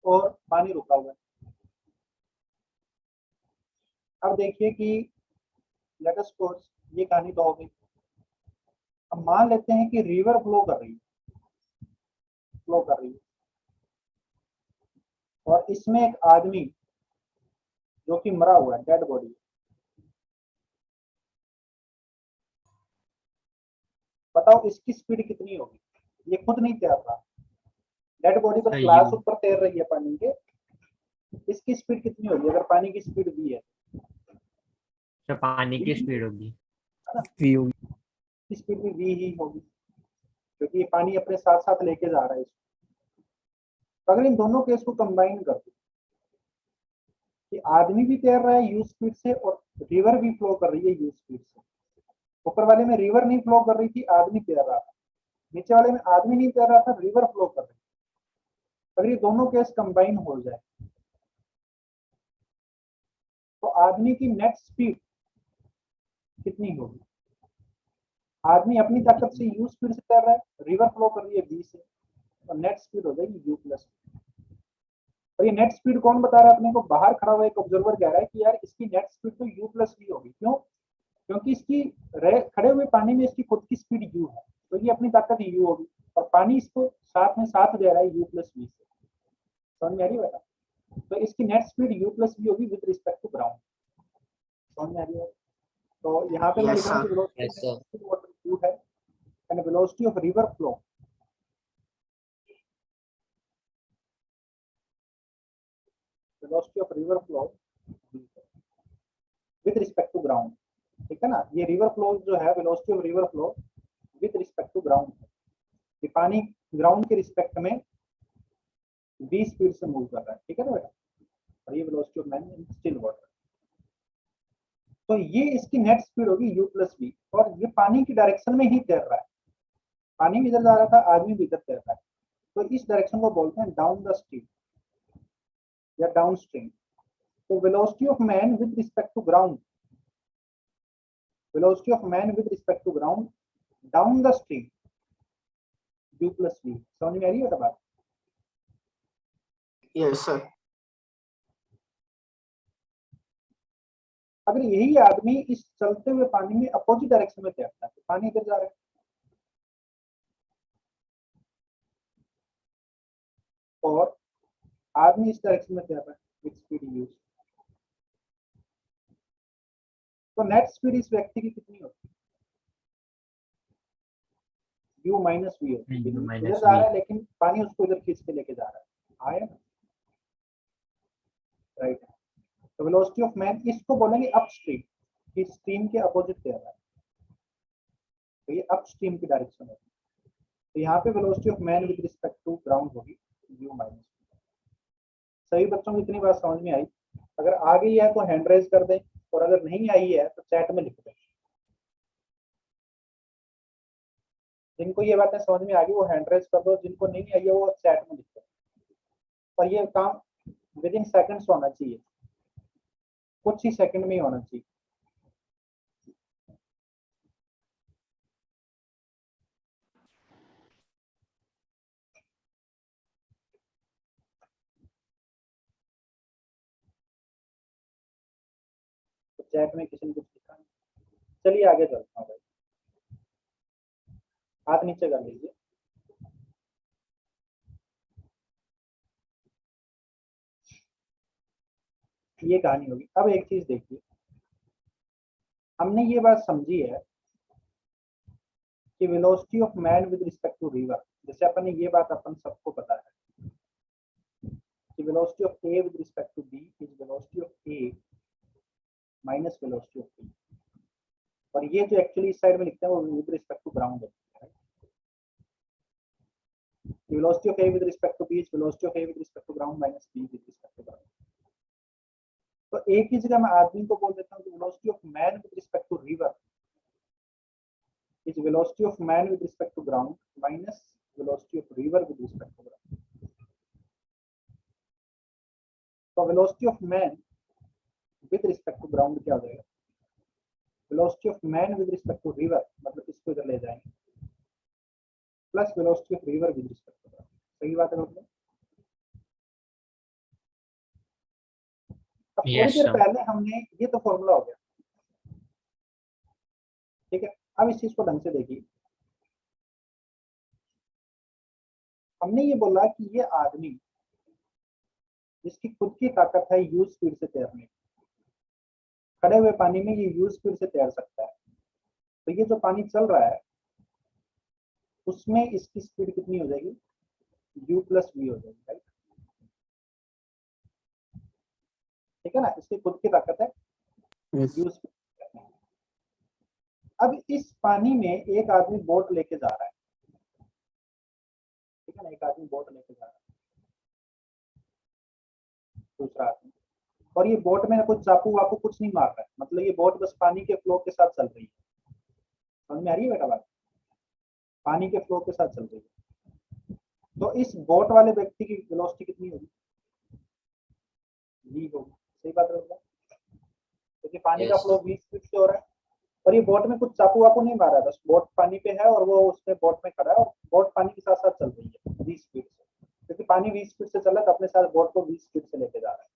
और पानी रुका हुआ है। अब देखिए कि लेट अस सपोज ये कहानी तो हो गई। अब मान लेते हैं कि रिवर फ्लो कर रही है, और इसमें एक आदमी जो कि मरा हुआ है, डेड बॉडी। बताओ इसकी स्पीड कितनी होगी? ये खुद नहीं तैर रहा, डेड बॉडी पर क्लास ऊपर तैर रही है पानी के, इसकी स्पीड कितनी होगी अगर पानी की स्पीड v है? तो पानी की स्पीड होगी v होगी, स्पीड भी v ही होगी, क्योंकि ये पानी अपने साथ साथ लेके जा रहा है इसको। अगर इन दोनों केस को कंबाइन कर दो कि आदमी भी तैर रहा है यू स्पीड से और रिवर भी फ्लो कर रही है यू स्पीड से। ऊपर वाले में रिवर नहीं फ्लो कर रही थी, आदमी तैर रहा था। नीचे वाले में आदमी नहीं तैर रहा था, रिवर फ्लो कर रही थी। अगर ये दोनों केस कंबाइन हो जाए तो आदमी की नेट स्पीड कितनी होगी? आदमी अपनी ताकत से यू स्पीड से तैर रहा है, रिवर फ्लो कर रही है v से, और नेट स्पीड हो जाएगी u प्लस। और ये नेट स्पीड कौन बता रहा है अपने को? बाहर खड़ा हुआ एक ऑब्जर्वर कह रहा है कि यार इसकी नेट स्पीड तो u प्लस v होगी। क्यों? क्योंकि इसकी खड़े हुए पानी में इसकी खुद की स्पीड u है, तो ये अपनी ताकत u होगी, और पानी इसको साथ में साथ दे रहा है u प्लस v से। समझ में आ रही है बेटा? तो इसकी net speed u plus v होगी विद रिस्पेक्ट टू ग्राउंड। समझ में आ रही है? तो यहाँ पे मैं लिख रहा हूँ कि वेलोसिटी वाटर फ्लूइड है and velocity of river flow with respect to ground. ठीक है ना? ये रिवर फ्लो जो है, velocity of river flow with respect to ground, ये पानी ग्राउंड के रिस्पेक्ट में v स्पीड से मूव कर रहा है। ठीक है ना बेटा? और ये velocity of man in still water. तो ये इसकी नेट स्पीड होगी u प्लस v, और ये पानी की डायरेक्शन में ही तैर रहा है। पानी भी इधर जा रहा था, आदमी भी इधर तैर रहा है, तो इस डायरेक्शन को बोलते हैं डाउन द स्ट्रीम या डाउन स्ट्रीम। तो velocity of man with respect to ground, velocity of man with respect to ground down the stream u plus v। समझ में आ रही है बात? Yes sir. अगर यही आदमी इस चलते हुए पानी में अपोजिट डायरेक्शन में तैरता है तो पानी इधर जा रहा है, और आदमी इस डायरेक्शन में तैर रहा है विद स्पीड u। तो नेट स्पीड इस व्यक्ति की कितनी होती है? u माइनस v होती है। इधर जा रहा है लेकिन पानी उसको इधर खींच के लेके जा रहा है, आया ना? राइट। तो वेलोसिटी ऑफ मैन इसको बोलेंगे अपस्ट्रीम, कि स्ट्रीम के अपोजिट तैर रहा है, तो ये अपस्ट्रीम की डायरेक्शन होगी। तो यहाँ पे velocity of man with respect to ground होगी u माइनस। सभी बच्चों को इतनी बात समझ में आई? अगर आ गई है तो हैंड रेज कर दें, और अगर नहीं आई है तो चैट में लिख दें। जिनको ये बातें समझ में आ गई वो हैंड रेज कर दो, जिनको नहीं आई है वो चैट में लिख दो। और ये काम विद इन सेकंड्स होना चाहिए, कुछ ही सेकंड में ही होना चाहिए। तो चैट में किसी ने कुछ लिखा नहीं। चलिए आगे चलता हूँ भाई, हाथ नीचे कर लीजिए। ये कहानी होगी। अब एक चीज देखिए, हमने ये बात समझी है कि velocity of man with respect to river, जैसे अपन ने ये बात अपन सबको पता है कि velocity of A with respect to B is velocity of A minus velocity of B. और ये जो एक्चुअली इस साइड में लिखते हैं वो विद रिस्पेक्ट टू ग्राउंड होता है। Velocity of A with respect to B is velocity of A with respect to ground minus B with respect to ground. तो एक ही जगह मैं आदमी को बोल देता हूँ कि velocity of man with respect to river is velocity of man with respect to ground minus velocity of river with respect to ground. So velocity of man with respect to ground क्या हो जाएगा? Velocity of man with respect to river, मतलब इसको इधर ले जाएंगे, plus velocity of river with respect to ground। सही बात है मतलब? थोड़ी Yes, देर sir. पहले हमने, ये तो फॉर्मूला हो गया, ठीक है। अब इस चीज को ढंग से देखिए, हमने ये बोला कि ये आदमी जिसकी खुद की ताकत है यूज स्पीड से तैरने की, खड़े हुए पानी में ये यूज स्पीड से तैर सकता है, तो ये जो पानी चल रहा है उसमें इसकी स्पीड कितनी हो जाएगी, u प्लस वी हो जाएगी, राइट। ठीक है ना, इसकी खुद की ताकत है Yes. Use speed. अब इस पानी में एक आदमी बोट लेके जा रहा है, ठीक है ना, एक आदमी बोट लेके जा रहा है, दूसरा आदमी, और ये बोट में कुछ चाकू वाकू कुछ नहीं मार रहा है, मतलब ये बोट बस पानी के फ्लो के साथ चल रही है। समझ में आ रही है बेटा बात, पानी के फ्लो के साथ चल रही है। तो इस बोट वाले व्यक्ति की वेलोसिटी कितनी होगी, v होगी, सही बात है, क्योंकि पानी का Yes. फ्लो v स्पीड से हो रहा है, और ये बोट में कुछ चाकू वाकू नहीं मार रहा है, बस बोट पानी पे है और वो उसमें बोट में खड़ा है और बोट पानी के साथ साथ चल रही है v स्पीड से, क्योंकि पानी v स्पीड से चल रहा है तो अपने साथ बोट को v स्पीड से लेके जा रहा है।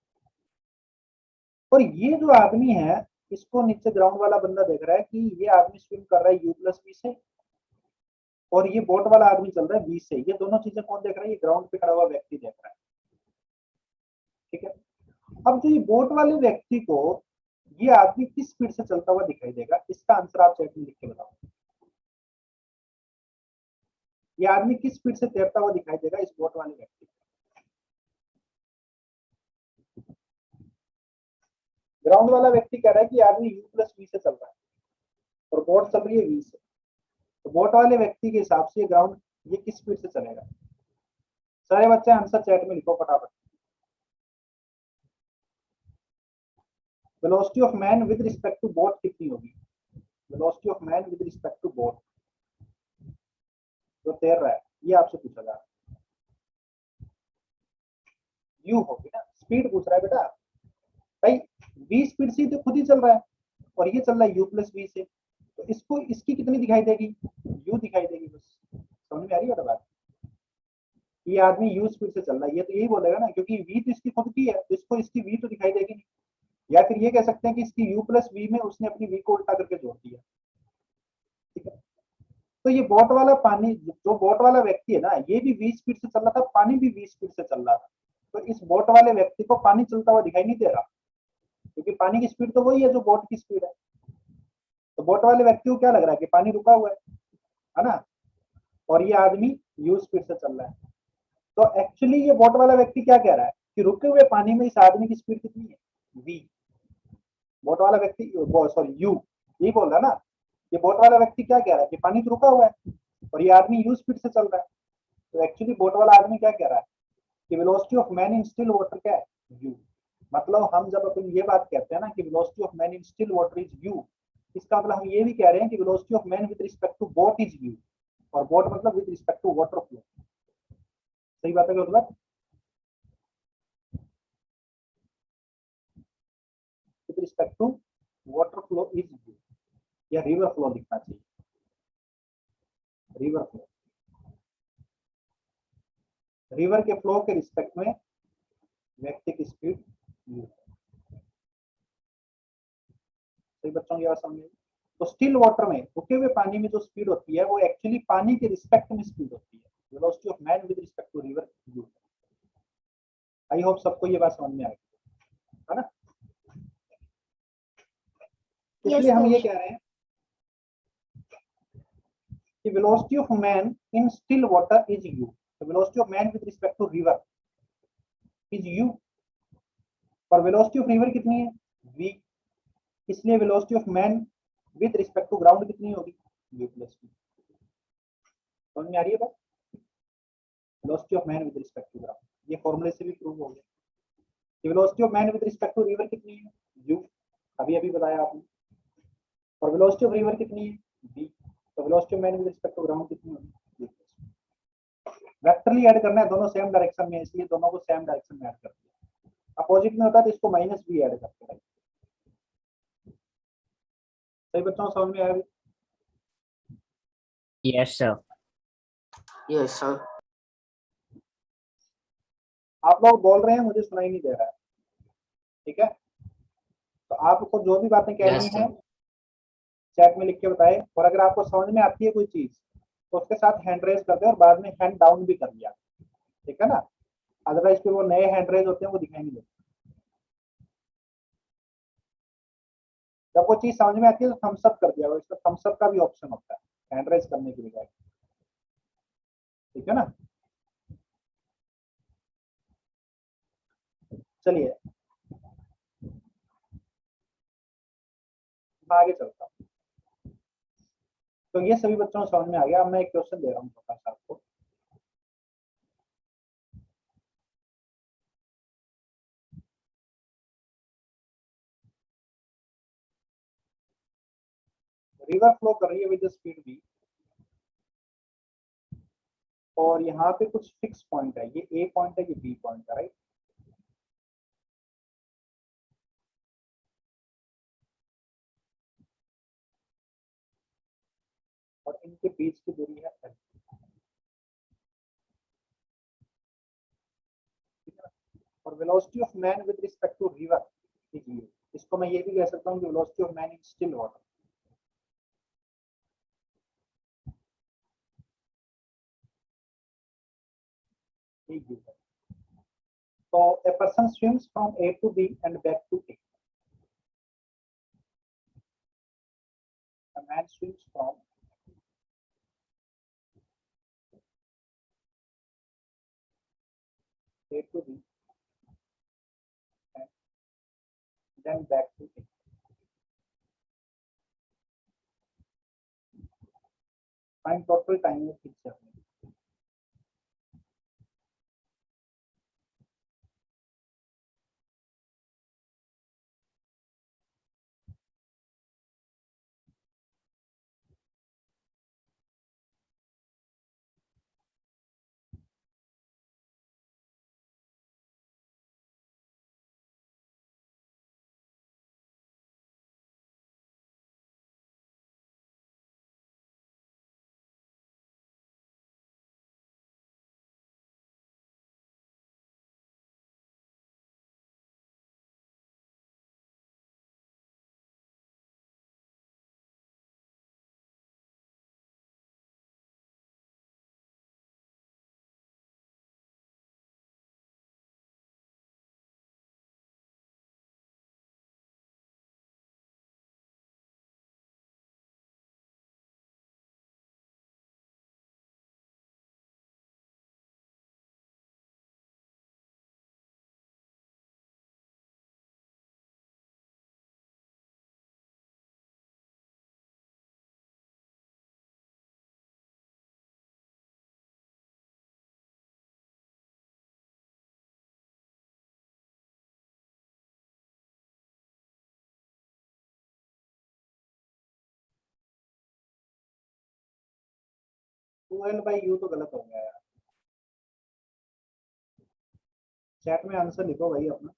और ये जो आदमी है, इसको नीचे ग्राउंड वाला बंदा देख रहा है कि ये आदमी स्विम कर रहा है u प्लस वी से, और ये बोट वाला आदमी चल रहा है v से। ये दोनों चीजें कौन देख रहा है, ये ग्राउंड पे खड़ा हुआ व्यक्ति देख रहा है, ठीक है। अब जो ये बोट वाले व्यक्ति को ये आदमी किस स्पीड से चलता हुआ दिखाई देगा, इसका आंसर आप चैट में लिख के बताओ। ये आदमी किस स्पीड से तैरता हुआ दिखाई देगा इस बोट वाले व्यक्ति को। ग्राउंड वाला व्यक्ति कह रहा है कि आदमी u प्लस वी से चल रहा है और बोट चल रही है v से, तो बोट वाले व्यक्ति के हिसाब से ग्राउंड ये किस स्पीड से चलेगा। सारे बच्चे आंसर चैट में लिखो फटाफट। Velocity of man with respect to boat कितनी होगी, velocity of man with respect to boat जो तैर रहा है, ये आपसे पूछा जा रहा है। u होगी ना, स्पीड पूछ रहा है बेटा भाई, v स्पीड से तो खुद ही चल रहा है और ये चल रहा है u प्लस वी से, तो इसको इसकी कितनी दिखाई देगी, u दिखाई देगी, बस। समझ में आ रही है बात, ये आदमी u स्पीड से चल रहा है, ये तो यही बोलेगा ना, क्योंकि v तो इसकी खुद की है तो इसको इसकी v तो दिखाई देगी नहीं। या फिर ये कह सकते हैं कि इसकी u प्लस वी में उसने अपनी v को उल्टा करके जोड़ दिया, ठीक है। तो ये बोट वाला पानी, जो बोट वाला व्यक्ति है ना, ये भी v स्पीड से चल रहा था, पानी भी v स्पीड से चल रहा था, तो इस बोट वाले व्यक्ति को पानी चलता हुआ दिखाई नहीं दे रहा, क्योंकि पानी की स्पीड तो वही है जो बोट की स्पीड है। तो बोट वाले व्यक्ति को क्या लग रहा है कि पानी रुका हुआ है ना, और ये आदमी u स्पीड से चल रहा है। तो एक्चुअली ये बोट वाला व्यक्ति क्या कह रहा है कि रुके हुए पानी में इस आदमी की स्पीड कितनी है, v। बोट वाला व्यक्ति, सॉरी u, यही बोल रहा है ना, ये बोट वाला व्यक्ति क्या कह रहा है कि पानी तो रुका हुआ है और ये आदमी u स्पीड से चल रहा है। तो एक्चुअली बोट वाला आदमी क्या कह रहा है कि velocity of man in still water क्या है, u। मतलब हम जब अपन ये बात कहते हैं ना कि velocity of man in still water is u, इसका मतलब हम ये भी कह रहे हैं कि velocity of man with respect to boat is u, और बोट मतलब with respect to water flow. सही बात है मतलब, with respect to water flow is u, या रिवर फ्लो लिखना चाहिए, रिवर फ्लो, रिवर के फ्लो के रिस्पेक्ट में व्यक्ति की स्पीड u। सही बच्चों की बात समझिए। तो स्टिल वाटर में, रुके हुए पानी में जो स्पीड होती है वो एक्चुअली पानी के रिस्पेक्ट में स्पीड होती है, velocity of man with respect to river u। I hope सबको ये बात समझ में आएगी, है ना। इसलिए हम ये कह रहे हैं कि velocity of man in still water is u, तो velocity of man with respect to river is u, और वेलोसिटी ऑफ रिवर कितनी है, v। इसलिए velocity of man with respect to ground कितनी होगी, u प्लस v। समझ में आ रही है बात, velocity of man with respect to ground, ये फॉर्मूले से भी प्रूव हो गया। Velocity of man with respect to river कितनी है, u, अभी अभी बताया आपने, और वेलोसिटी ऑफ रिवर कितनी है, v। तो velocity of man with respect to ground कितनी होगी, वेक्टरली ऐड करना है, दोनों सेम डायरेक्शन में, इसलिए दोनों को सेम डायरेक्शन में ऐड कर दिया। अपोजिट में होता है तो इसको माइनस भी ऐड करते हैं। सही बच्चों समझ में आया? Yes, sir. Yes, sir. आप लोग बोल रहे हैं, मुझे सुनाई नहीं दे रहा है, ठीक है। तो आपको जो भी बातें कहनी Yes, है sir. चैट में लिख के बताएं, और अगर आपको समझ में आती है कोई चीज तो उसके साथ हैंड रेज कर दे और बाद में हैंड डाउन भी कर दिया, ठीक है ना। अदरवाइज फिर वो नए हैंड रेज होते हैं वो दिखाई नहीं देते। जब वो चीज समझ में आती है तो थम्स अप कर दिया, और इसका थम्स अप का भी ऑप्शन होता है हैंड रेज करने के लिए, ठीक है ना। चलिए मैं आगे चलता हूँ। तो ये सभी बच्चों को समझ में आ गया। अब मैं एक क्वेश्चन दे रहा हूँ प्रकाश आपको। रिवर फ्लो कर रही है विद स्पीड v, और यहाँ पे कुछ फिक्स पॉइंट है, ये ए पॉइंट है, ये बी पॉइंट है, राइट। और इनके बीच की दूरी है l, ठीक है ना। और velocity of man with respect to river is u। इसको मैं ये भी कह सकता हूँ कि velocity of man in still water. So a person swims from A to B and back to A. A man swims from A to B and then back to A. Find total time of each journey. Two L by u तो गलत हो गया यार। Chat में answer लिखो भाई अपना।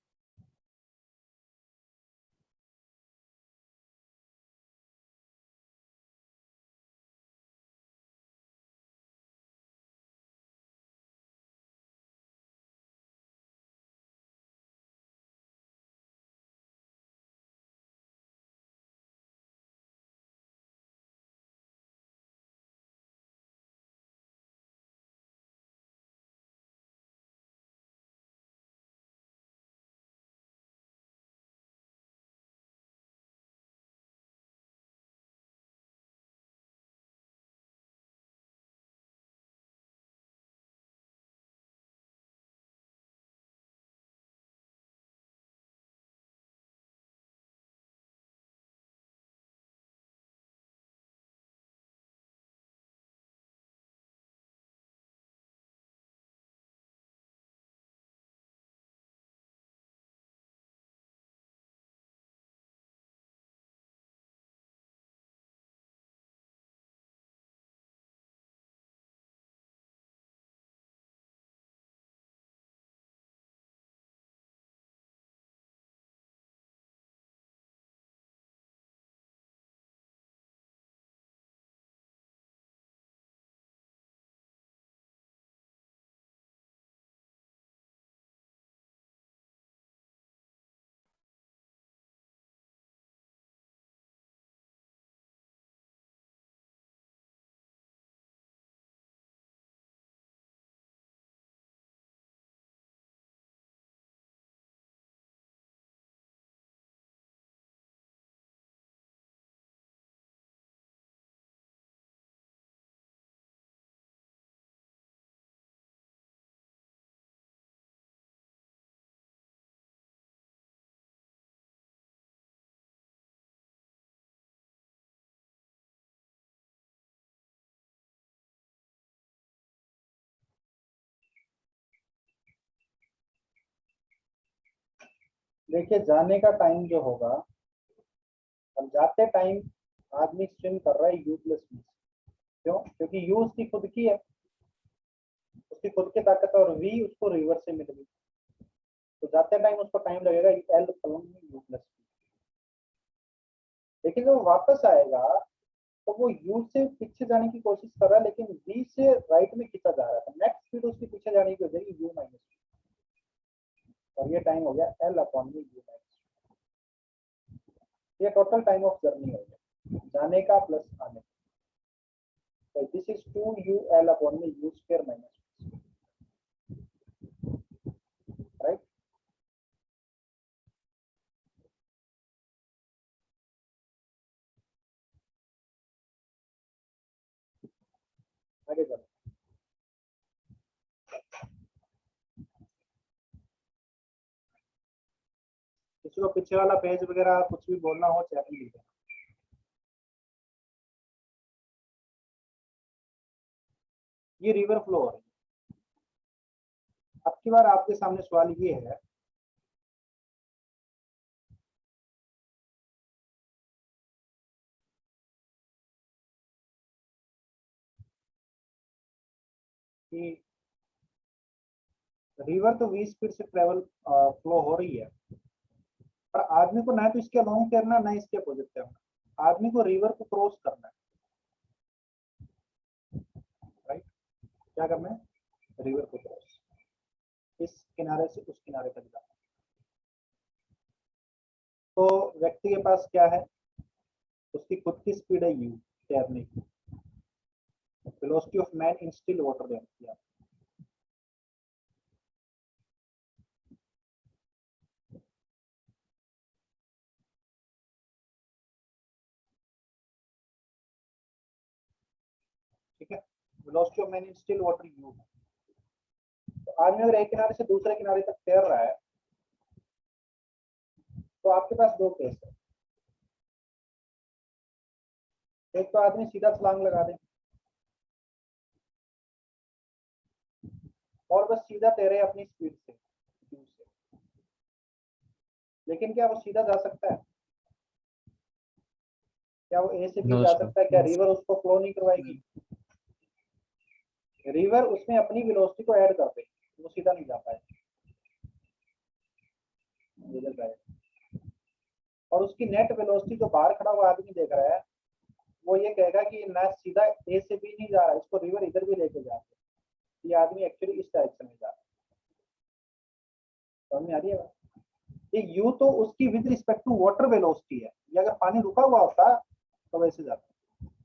देखिए जाने का टाइम जो होगा, अब जाते टाइम आदमी स्विम कर रहा है u प्लस v। क्यों? क्योंकि u उसकी खुद की है, उसकी खुद की ताकत है, और v उसको रिवर से मिल गई, तो जाते टाइम उसको टाइम लगेगा l u प्लस v। लेकिन जब वापस आएगा तो वो u से पीछे जाने की कोशिश कर रहा है, लेकिन v से राइट में खींचा जा रहा था, नेक्स्ट स्पीड उसके पीछे जाने की हो जाएगी u माइनस, और ये टाइम हो गया l अपॉन में u माइनस। ये टोटल टाइम ऑफ जर्नी हो गया जाने का प्लस आने का। तो this is 2u l upon में u स्क्वायर माइनस, राइट। आगे चलो, किसी को पीछे वाला पेज वगैरह कुछ भी बोलना हो चैट में लिखें। ये रिवर फ्लो हो रही है। अब की बार आपके सामने सवाल ये है कि रिवर तो 20 स्पीड से ट्रेवल फ्लो हो रही है, पर आदमी को ना तो इसके अलोंग करना ना इसके अपोजिट करना, आदमी को रिवर को क्रॉस करना है, राइट। क्या करना है? रिवर को क्रॉस, इस किनारे से उस किनारे तक जाना। तो व्यक्ति के पास क्या है? उसकी खुद की स्पीड है u तैरने की, velocity of man in still water देखिए आप। ठीक है, velocity of man in still water u है। तो आदमी अगर एक किनारे से दूसरे किनारे तक तैर रहा है तो आपके पास दो केस है। एक तो आदमी सीधा छलांग लगा दे और बस सीधा तैरे अपनी स्पीड से u से, लेकिन क्या वो सीधा जा सकता है? क्या वो ए से बी नो जा सर। सकता है? क्या रिवर उसको फ्लो नहीं करवाएगी? रिवर उसमें अपनी वेलोसिटी को ऐड कर दे, वो सीधा नहीं जा पाएगा, और उसकी नेट वेलोसिटी जो बाहर खड़ा हुआ आदमी देख रहा है वो ये कहेगा कि ना सीधा ए से बी नहीं जा रहा है, इसको रिवर इधर भी लेके जा रहा है, ये आदमी एक्चुअली इस डायरेक्शन में जा रहा है। समझ में आ रही है बात? ये यू तो उसकी with respect to water velocity है, ये अगर पानी रुका हुआ होता तो वैसे जाता,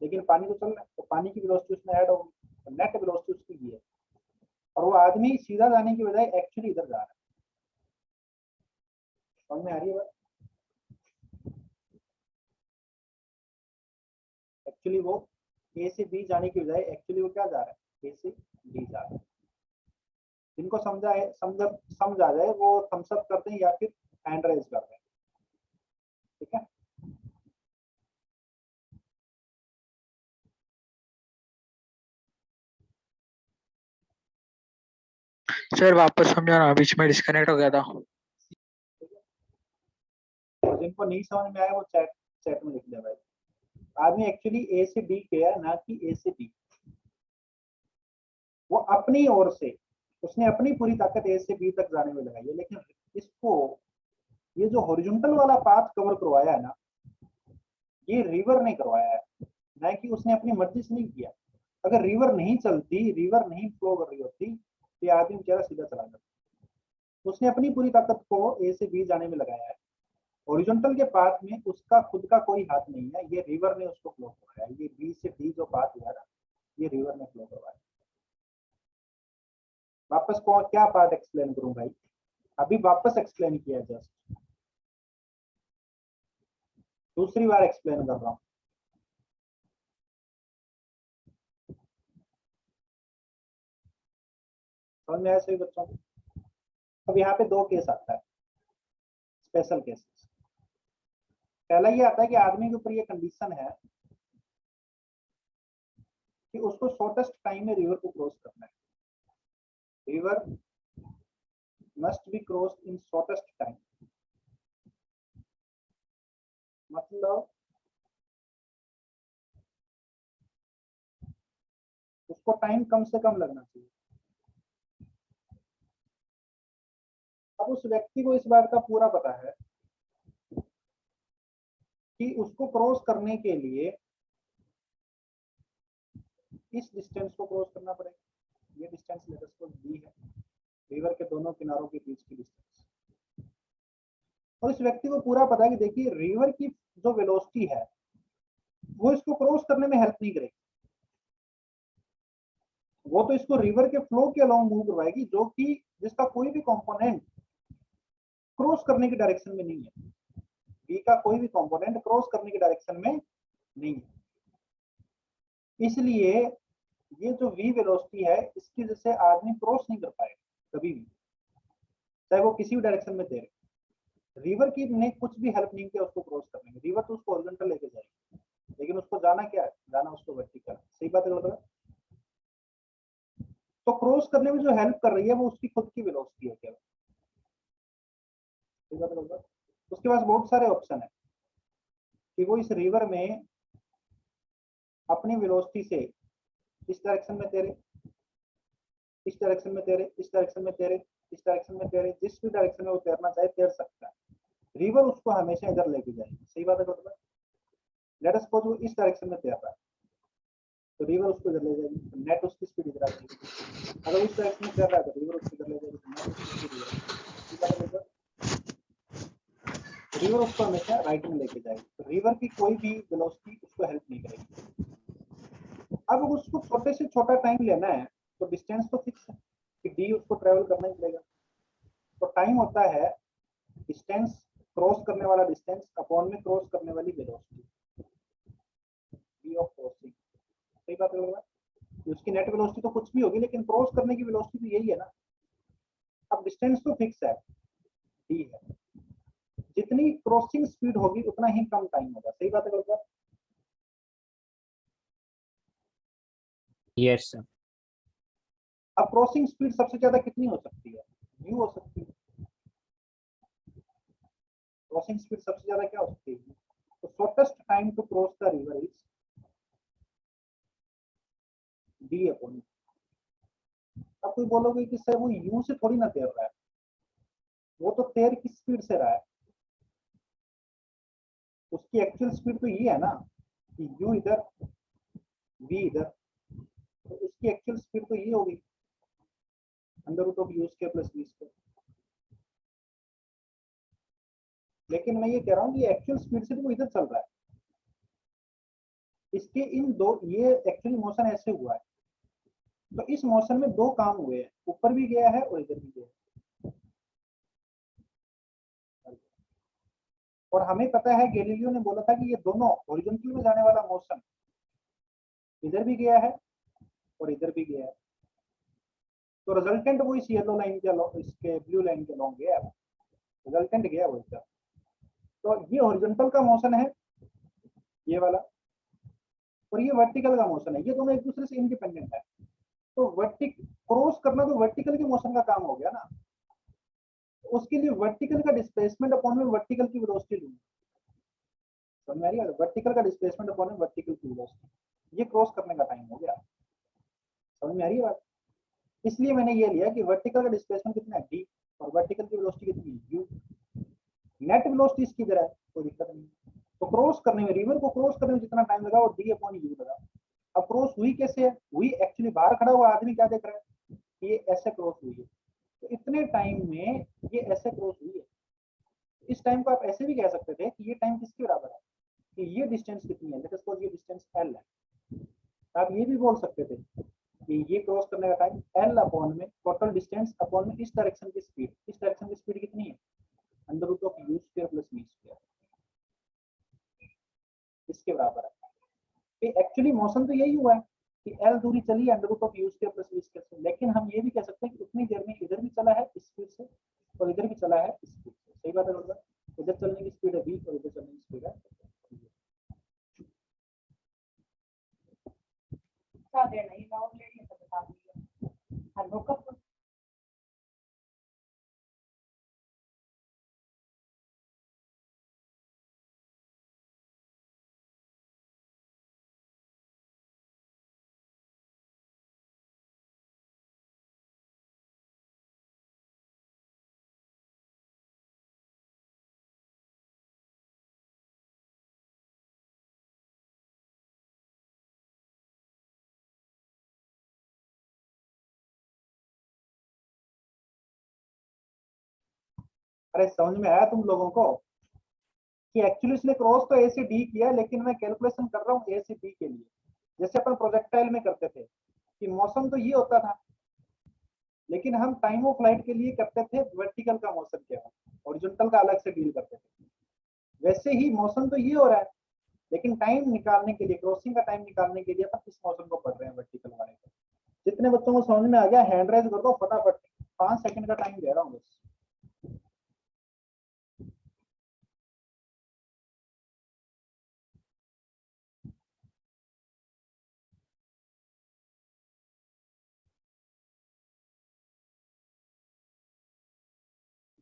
लेकिन पानी तो चल रहा है तो पानी की वेलोसिटी उसमें ऐड होगी, तो नेट वेलोसिटी उसकी ये है, और वो आदमी सीधा जाने की बजाय एक्चुअली इधर जा रहा है। समझ में आ रही है बात? एक्चुअली वो ए से बी जाने की बजाय एक्चुअली वो क्या जा रहा है? ए से बी जा रहा है। जिनको समझा है, समझ आ जाए वो थम्स अप करते हैं या फिर हैंड रेज करते हैं। ठीक है, सर वापस समझाना, बीच में डिस्कनेक्ट हो गया था। और जिनको नहीं समझ में आया वो चैट चैट में लिख दे भाई। आदमी एक्चुअली ए से बी गया, ना कि ए से बी। वो अपनी ओर से उसने अपनी पूरी ताकत ए से बी तक जाने में लगाई है, लेकिन इसको ये जो हॉरिजॉन्टल वाला पाथ कवर करवाया है ना, ये रिवर ने करवाया है, ना कि उसने अपनी मर्जी से नहीं किया। अगर रिवर नहीं चलती, रिवर नहीं फ्लो कर रही होती, ये आदमी बेचारा सीधा चला जाता। उसने अपनी पूरी ताकत को ए से बी जाने में लगाया है। हॉरिजॉन्टल के पाथ में उसका खुद का कोई हाथ नहीं है, ये रिवर ने उसको फ्लो करवाया है। ये बी से डी जो पाथ हुआ ना, ये रिवर ने फ्लो करवाया। वापस को क्या पार्ट एक्सप्लेन करूं भाई? अभी वापस एक्सप्लेन किया, जस्ट दूसरी बार एक्सप्लेन कर रहा हूं। समझ में आया सभी बच्चों को? अब यहाँ पे दो केस आता है, स्पेशल केसेस। पहला ये आता है कि आदमी के ऊपर ये कंडीशन है कि उसको शॉर्टेस्ट टाइम में रिवर को क्रॉस करना है। River must be crossed in shortest time. मतलब उसको टाइम कम से कम लगना चाहिए। अब उस व्यक्ति को इस बात का पूरा पता है कि उसको क्रॉस करने के लिए इस डिस्टेंस को क्रॉस करना पड़ेगा। ये distance let us suppose d है, रिवर के दोनों किनारों के बीच की डिस्टेंस। और इस व्यक्ति को पूरा पता है कि देखिए रिवर की जो वेलोसिटी है वो इसको क्रॉस करने में हेल्प नहीं करेगी, वो तो इसको रिवर के फ्लो के अलोंग मूव करवाएगी, जो कि जिसका कोई भी कंपोनेंट क्रॉस करने की डायरेक्शन में नहीं है। v का कोई भी कंपोनेंट क्रॉस करने की डायरेक्शन में नहीं है, इसलिए ये जो v वेलोसिटी है इसकी वजह से आदमी क्रॉस नहीं कर पाएगा कभी भी, चाहे वो किसी भी डायरेक्शन में तैरे। रिवर की ने कुछ भी हेल्प नहीं किया उसको क्रॉस करने में, रिवर तो उसको हॉरिजॉन्टल लेके जाएगी, लेकिन उसको जाना क्या है, जाना उसको वर्टिकल। सही बात है गलत? तो क्रॉस करने में जो हेल्प कर रही है वो उसकी खुद की वेलोसिटी है केवल। सही बात है गलत? उसके पास बहुत सारे ऑप्शन है कि वो इस रिवर में अपनी वेलोसिटी से इस डायरेक्शन में तैरे, इस डायरेक्शन में तैरे, इस डायरेक्शन में तैरे, इस डायरेक्शन में तैरे, जिस भी डायरेक्शन में वो तैरना चाहे तैर सकता है। रिवर उसको हमेशा इधर लेके जाएगी। सही बात है गलत? लेट अस सपोज वो इस डायरेक्शन में तैर रहा है तो रिवर उसको इधर ले जाएगी, तो नेट उसकी स्पीड इधर आ जाएगी। अगर उस डायरेक्शन में तैर रहा है तो रिवर उसको इधर ले जाएगी, तो नेट उसकी स्पीड इधर। रिवर उसको हमेशा राइट में लेके जाएगी, तो रिवर की कोई भी वेलोसिटी उसको हेल्प नहीं करेगी। अब उसको छोटे से छोटा टाइम लेना है तो डिस्टेंस तो फिक्स है कि डी उसको ट्रेवल करना ही पड़ेगा। तो टाइम होता है डिस्टेंस क्रॉस करने वाला डिस्टेंस अपॉन में क्रॉस करने वाली वेलोसिटी, v ऑफ क्रॉसिंग। सही बात है? उसकी नेट वेलोसिटी तो कुछ भी होगी लेकिन क्रॉस करने की वेलोसिटी तो यही है ना। अब डिस्टेंस तो फिक्स है, d है, जितनी क्रॉसिंग स्पीड होगी उतना ही कम टाइम होगा। सही बात है गलत? Yes sir. अब क्रॉसिंग स्पीड सबसे ज्यादा कितनी हो सकती है, u हो सकती है। क्रॉसिंग स्पीड सबसे ज्यादा क्या हो सकती है? तो shortest time to cross the river is d upon. अब कोई बोलोगे कि सर वो u से थोड़ी ना तैर रहा है, वो तो तैर किस स्पीड से रहा है, उसकी एक्चुअल स्पीड तो ये है ना कि u इधर v इधर, तो उसकी एक्चुअल स्पीड तो ये होगी under root of u square plus v square. लेकिन मैं ये कह रहा हूँ कि एक्चुअल स्पीड से तो वो इधर चल रहा है, इसके इन दो ये एक्चुअली मोशन ऐसे हुआ है, तो इस मोशन में दो काम हुए हैं, ऊपर भी गया है और इधर भी गया है। और हमें पता है गैलीलियो ने बोला था कि ये दोनों हॉरिजॉन्टल में जाने वाला मोशन इधर भी गया है और इधर भी गया है, तो रिजल्टेंट वो इस येलो लाइन के इसके ब्लू लाइन के लॉन्ग गया है, रिजल्टेंट गया वो इधर। तो ये हॉरिजॉन्टल का मोशन है ये वाला, और ये वर्टिकल का मोशन है, ये दोनों एक दूसरे से इंडिपेंडेंट है। तो वर्टिक क्रॉस करना तो वर्टिकल के मोशन का काम हो गया ना, तो उसके लिए वर्टिकल का डिस्प्लेसमेंट अपॉन में वर्टिकल की वेलोसिटी लूंगा। समझ में आ रही है? वर्टिकल का डिस्प्लेसमेंट अपॉन में वर्टिकल की वेलोसिटी, ये क्रॉस करने का टाइम हो गया। समझ में आ रही है बात? इसलिए मैंने ये लिया कि वर्टिकल का डिस्प्लेसमेंट कितना है d और वर्टिकल की वेलोसिटी कितनी है u। नेट वेलोसिटी इसकी तरह है, कोई दिक्कत नहीं। तो क्रॉस करने में, रिवर को क्रॉस करने में जितना टाइम लगा वो d अपॉन u लगा। अब क्रॉस हुई कैसे है? हुई एक्चुअली बाहर खड़ा हुआ आदमी क्या देख रहा है कि ये ऐसे क्रॉस हुई है, तो इतने टाइम में ये ऐसे क्रॉस हुई है। इस टाइम को आप ऐसे भी कह सकते थे कि ये टाइम किसके बराबर है, कि ये डिस्टेंस कितनी है, लेट अस सपोज ये डिस्टेंस l है। आप ये भी बोल सकते थे कि ये क्रॉस करने का टाइम l अपॉन में टोटल डिस्टेंस अपॉन में इस डायरेक्शन की स्पीड, इस डायरेक्शन की स्पीड कितनी है under root of u square plus v square, इसके बराबर है। एक्चुअली मोशन तो यही हुआ है कि l दूरी चली under root of u square plus v square से, लेकिन हम ये भी कह सकते हैं कि उतनी देर में इधर भी चला है इस स्पीड से और इधर भी चला है इस स्पीड से। सही बात है लोग? इधर चलने की स्पीड है v और इधर चलने की स्पीड है बता देना, ये डाउट लेनी है तो बता दीजिए। हर लोग अरे समझ में आया तुम लोगों को कि एक्चुअली इसने क्रॉस तो ए से डी किया, लेकिन मैं कैलकुलेशन कर रहा हूँ ए से बी के लिए, जैसे अपन प्रोजेक्टाइल में करते थे कि मौसम तो ये होता था, लेकिन हम टाइम ऑफ फ्लाइट के लिए करते थे वर्टिकल का मोशन क्या है, हॉरिजॉन्टल का अलग से डील करते थे। वैसे ही मौसम तो ये हो रहा है, लेकिन टाइम निकालने के लिए, क्रॉसिंग का टाइम निकालने के लिए अपन इस मौसम को पढ़ रहे हैं, वर्टिकल वाले को। जितने बच्चों को समझ में आ गया हैंड राइज कर दो फटाफट, 5 सेकंड का टाइम दे रहा हूँ बस।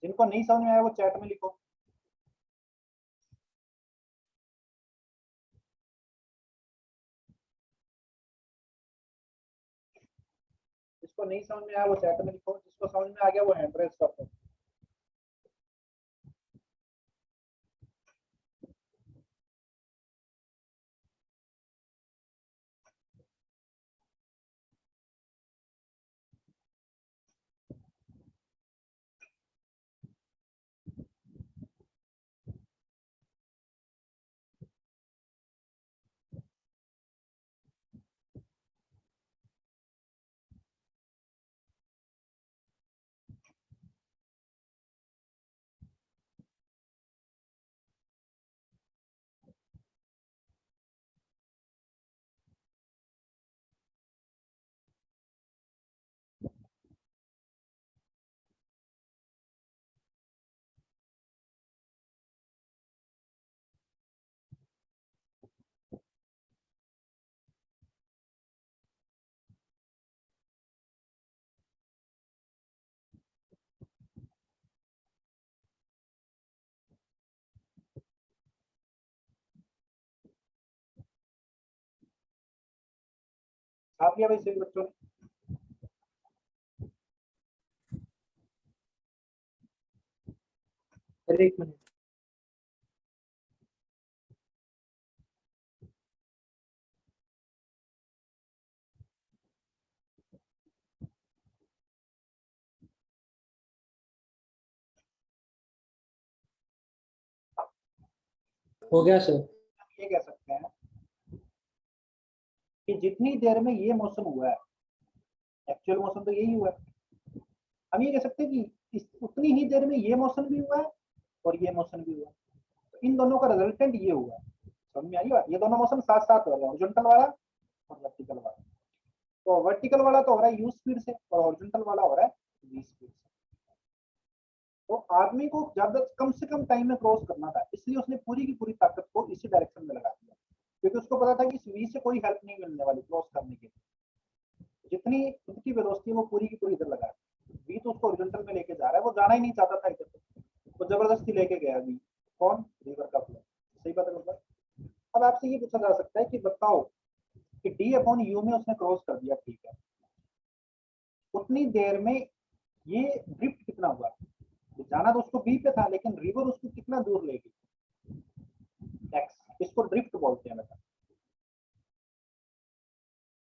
जिनको नहीं समझ में आया वो चैट में लिखो। जिसको नहीं समझ में आया वो चैट में लिखो, जिसको समझ में आ गया वो हैंड रेज कर दो। छाप लिया भाई सभी बच्चों ने? अरे एक मिनट। हो गया सर। ये कह सकते हैं कि जितनी देर में ये मौसम हुआ है, एक्चुअल मौसम तो यही हुआ है, हम ये कह सकते हैं कि उतनी ही देर में ये मौसम भी हुआ है और ये मौसम भी हुआ है, तो इन दोनों का रिजल्टेंट ये हुआ है। समझ में आई बात? ये दोनों मौसम साथ साथ हो रहे हैं, हॉरिजॉन्टल वाला और वर्टिकल वाला। तो वर्टिकल वाला तो हो रहा है यू स्पीड से और हॉरिजॉन्टल वाला हो रहा है वी स्पीड से। तो आदमी को ज्यादा कम से कम टाइम में क्रॉस करना था, इसलिए उसने पूरी की पूरी ताकत को इसी डायरेक्शन में लगा दिया, क्योंकि उसको पता था कि इस वी से कोई हेल्प नहीं मिलने वाली क्रॉस करने के लिए। जितनी खुद की वेलोसिटी वो पूरी की पूरी इधर लगा, वी तो उसको हॉरिजॉन्टल में लेके जा रहा है, वो जाना ही नहीं चाहता था इधर, तो जबरदस्ती लेके गया वी। कौन? रिवर का फ्लो। सही बात है मतलब। अब आपसे ये पूछा जा सकता है कि बताओ कि डी अपॉन यू में उसने क्रॉस कर दिया, ठीक है, उतनी देर में ये ड्रिफ्ट कितना हुआ? जाना तो उसको बी पे था, लेकिन रिवर उसको कितना दूर ले गई? एक्स। इसको ड्रिफ्ट बोलते हैं बेटा,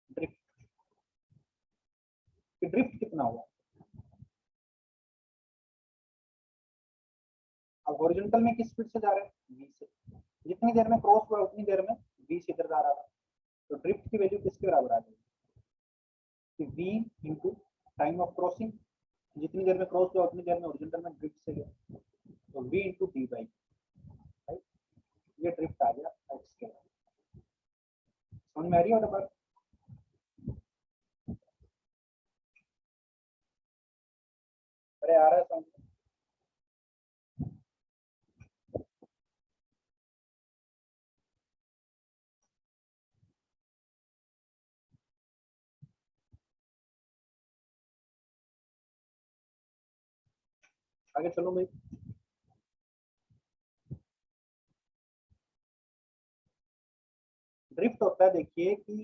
ड्रिफ्ट। ड्रिफ्ट कितना हुआ? अब हॉरिजॉन्टल में किस स्पीड से जा रहे हैं? वी से। जितनी देर में क्रॉस हुआ उतनी देर में वी से इधर जा रहा था, तो ड्रिफ्ट की वैल्यू किसके बराबर आ जाएगी? V into time of crossing. जितनी देर में क्रॉस हुआ उतनी देर में हॉरिजॉन्टल में ड्रिफ्ट से गया, तो v into d by, right? ये ड्रिफ्ट आ गया एक्स के। समझ में आ रही है बात? अरे आ रहा है समझ में? आगे चलो भाई। ड्रिफ्ट होता है, देखिए कि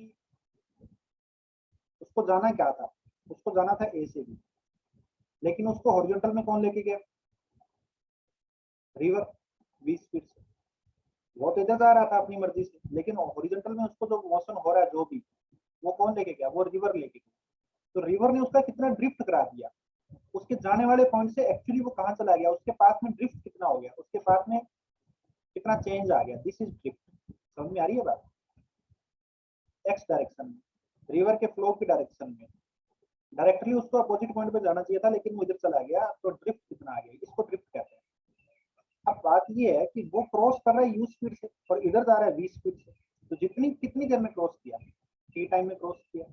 उसको जाना क्या था, उसको जाना था ए से बी, लेकिन उसको हॉरिजॉन्टल में कौन लेके गया? रिवर, वी स्पीड से। वो तो इधर जा रहा था अपनी मर्जी से, लेकिन हॉरिजॉन्टल में उसको जो मोशन हो रहा है जो भी, वो कौन लेके गया? वो रिवर लेके गया। तो रिवर ने उसका कितना ड्रिफ्ट करा दिया? उसके जाने वाले पॉइंट से एक्चुअली वो कहाँ चला गया, उसके पाथ में ड्रिफ्ट कितना हो गया, उसके पाथ में कितना चेंज आ गया, दिस इज ड्रिफ्ट। समझ में आ रही है बात? एक्स डायरेक्शन में, रिवर के फ्लो की डायरेक्शन में डायरेक्टली उसको अपोजिट पॉइंट पे जाना चाहिए था, लेकिन वो इधर चला गया, तो ड्रिफ्ट कितना आ गया, इसको ड्रिफ्ट कहते हैं। अब बात ये है कि वो क्रॉस कर रहा है यू स्पीड से और इधर जा रहा है वी स्पीड से, तो जितनी कितनी देर में क्रॉस किया, टी टाइम में क्रॉस किया,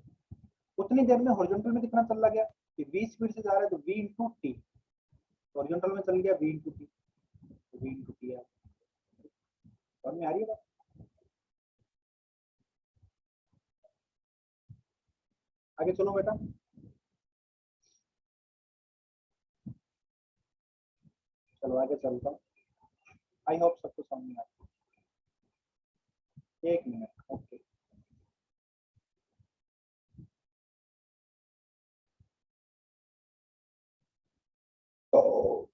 उतनी देर में हॉरिजॉन्टल में कितना चला गया, कि वी स्पीड से जा रहा है तो वी इंटू टी, हॉरिजॉन्टल में चल गया v into t, v into t है। समझ में आ रही है बात? आगे चलो बेटा, चलो आगे चलता हूँ। आई होप सबको समझ में आ रहा है। एक मिनट, ओके। तो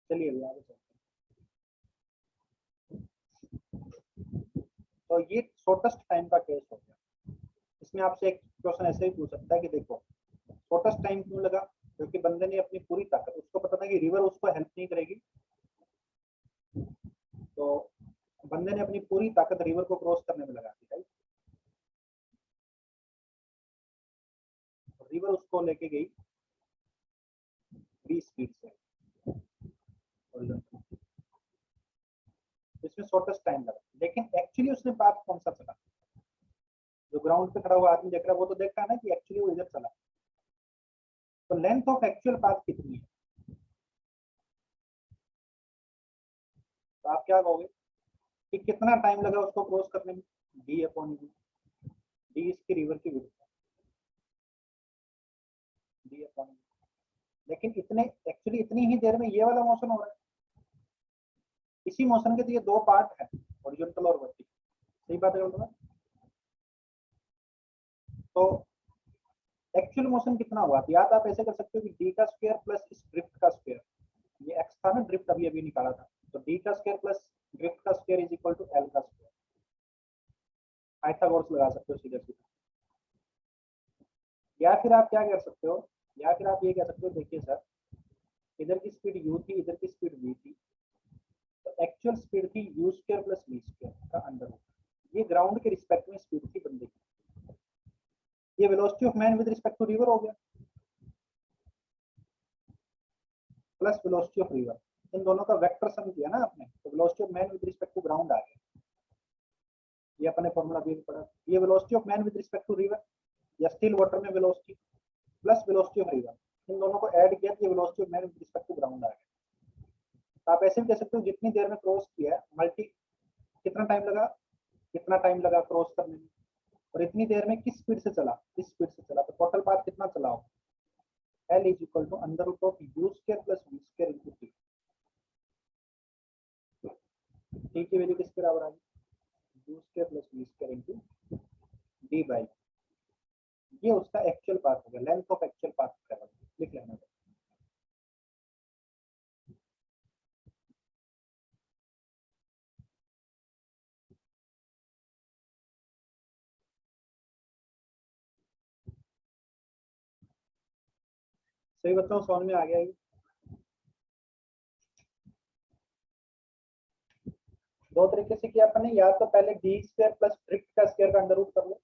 चलिए अभी आगे चलते हैं। तो ये शॉर्टेस्ट टाइम का केस हो गया। इसमें आपसे एक क्वेश्चन ऐसे ही पूछ सकता है कि देखो शॉर्टेस्ट टाइम क्यों लगा, क्योंकि बंदे ने अपनी पूरी ताकत, उसको पता था कि रिवर उसको हेल्प नहीं करेगी, तो बंदे ने अपनी पूरी ताकत रिवर को क्रॉस करने में लगा दी, राइट। रिवर उसको लेके गई वी स्पीड से, इसमें शॉर्टेस्ट टाइम लगा, लेकिन एक्चुअली उसने पाथ कौन सा चला, जो ग्राउंड पे खड़ा हुआ आदमी देख रहा है वो तो देखता है ना कि एक्चुअली वो इधर चला, तो लेंथ ऑफ एक्चुअल पाथ कितनी है, तो आप क्या कहोगे कि कितना टाइम लगा उसको क्रॉस करने में, डी अपॉन डी, डी इसकी रिवर की विड्थ है, डी अपॉन, लेकिन इतने एक्चुअली इतनी ही देर में ये वाला मोशन हो रहा है, इसी मोशन के तो ये दो पार्ट है, हॉरिजॉन्टल और वर्टिकल, सही बात है बोल, तो एक्चुअल मोशन कितना हुआ, तो याद आप ऐसे कर सकते हो कि डी का स्क्वायर प्लस इस ड्रिफ्ट का स्क्वायर, ये एक्स था ना, ड्रिफ्ट अभी अभी निकाला था, तो डी का स्क्वायर प्लस ड्रिफ्ट का square is equal to l का स्क्वायर, पाइथागोरस लगा सकते हो सीधे सीधे। या फिर आप क्या कर सकते हो, या फिर आप ये कह सकते हो, देखिए सर इधर की स्पीड u थी, इधर की स्पीड v थी, तो एक्चुअल स्पीड थी u square plus v square का अंडर रूट, ये ग्राउंड के रिस्पेक्ट में स्पीड थी बंदे की, ये velocity of man with respect to river हो गया प्लस वेलोसिटी ऑफ रिवर, इन दोनों का वेक्टर सम किया ना आपने, तो velocity of man with respect to ground आ गया, ये अपने फॉर्मूला भी पढ़ा, ये velocity of man with respect to river या स्टिल वाटर में velocity plus velocity of river, इन दोनों को ऐड किया तो ये velocity of man with respect to ground आ गया। तो आप ऐसे भी कह सकते हो जितनी देर में क्रॉस किया है मल्टी कितना टाइम लगा, कितना टाइम लगा क्रॉस करने में, और इतनी देर में किस स्पीड से चला, किस स्पीड से चला, तो टोटल पाथ कितना चला हो, L is equal to under root of u square plus v square into t, t की वैल्यू किसके बराबर आ गई, u square plus v square into d by, ये उसका एक्चुअल पाथ हो गया, length of actual path travel, लिख लेना। सही बताऊं, समझ में आ गया ये, दो तरीके से किया अपने, या तो पहले डी स्क्वायर प्लस ड्रिफ्ट का स्क्वायर का अंडर रूट कर लो,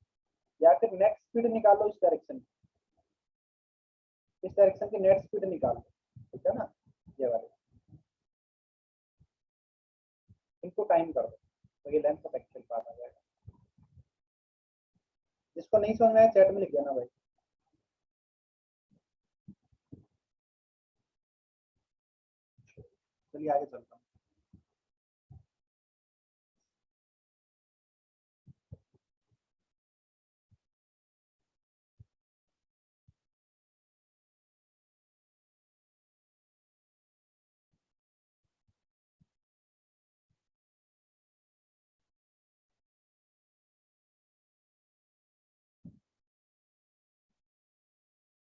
या फिर नेट स्पीड निकालो इस डायरेक्शन की, इस डायरेक्शन की नेट स्पीड निकालो, ठीक है ना, ये वाले इनको टाइम कर दो, तो ये लेंथ ऑफ एक्चुअल पाथ आ जाएगा। जिसको नहीं समझ में आया चैट में लिख देना भाई। चलिए आगे चलता हूँ।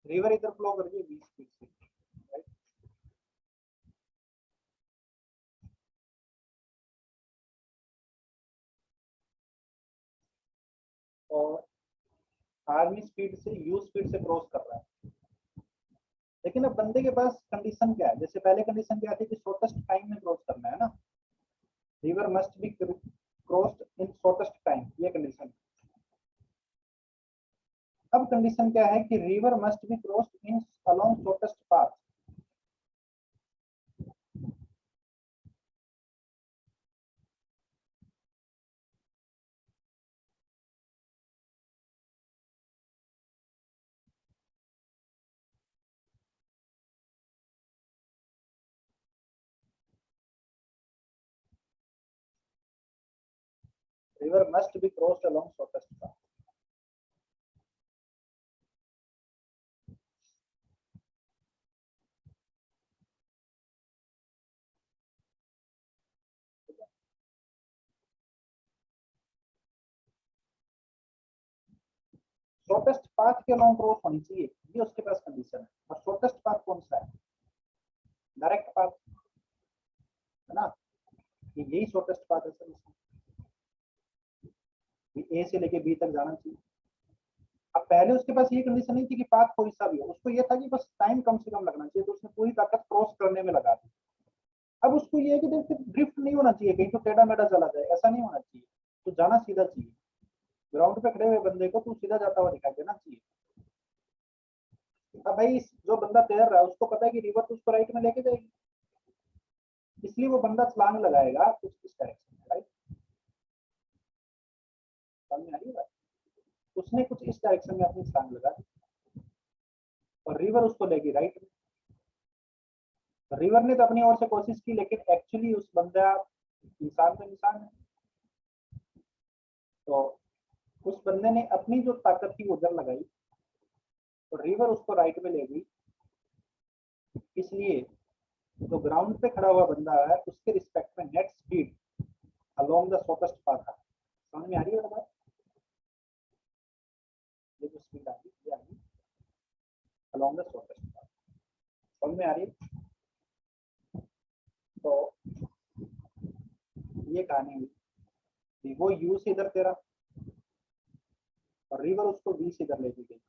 रिवर इधर फ्लो कर रही है 20 स्पीड से, राइट। और आदमी स्पीड से यू स्पीड से क्रॉस कर रहा है। लेकिन अब बंदे के पास कंडीशन क्या है, जैसे पहले कंडीशन क्या थी कि शॉर्टेस्ट टाइम में क्रॉस करना है ना, river must be crossed in shortest time, ये कंडीशन। अब कंडीशन क्या है कि river must be crossed in along shortest path. river must be crossed along shortest path. Shortest path के अलॉन्ग क्रॉस होनी चाहिए, ये उसके पास कंडीशन है। और शॉर्टेस्ट पाथ कौन सा है? डायरेक्ट पाथ है ना, कि यही शॉर्टेस्ट पाथ है सर, ए से लेके बी तक जाना चाहिए। अब पहले उसके पास ये कंडीशन नहीं थी कि पाथ कोई सा भी हो, उसको ये था कि बस टाइम कम से कम लगना चाहिए, तो उसने पूरी ताकत क्रॉस करने में लगा दी। अब उसको ये है कि देखो ड्रिफ्ट नहीं होना चाहिए, कहीं तो टेढ़ा मेढ़ा चला जाए, ऐसा नहीं होना चाहिए, तो जाना सीधा चाहिए। ग्राउंड पे खड़े हुए बंदे को तू सीधा जाता हुआ दिखाई देना चाहिए। अब भाई जो बंदा तैर रहा है उसको पता है कि रिवर तो उसको राइट में लेके जाएगी, इसलिए वो बंदा छलांग लगाएगा कुछ इस डायरेक्शन में, राइट। समझ में आ रही है? उसने कुछ इस डायरेक्शन में अपनी छलांग लगा दी और रिवर उसको लेगी राइट में। रिवर ने तो अपनी ओर से कोशिश की, लेकिन एक्चुअली उस बंदा इंसान तो इंसान है, तो उस बंदे ने अपनी जो ताकत थी उधर लगाई तो रिवर उसको राइट में ले गई। इसलिए जो ग्राउंड पे खड़ा हुआ बंदा है उसके रिस्पेक्ट में net speed along the shortest path है। समझ में आ रही है बात? ये जो स्पीड आ गई ये आ गई अलोंग द शॉर्टेस्ट पाथ। समझ में आ रही है? तो ये कहानी हुई, वो यू से इधर तेरा और रिवर उसको वी से इधर लेके गई।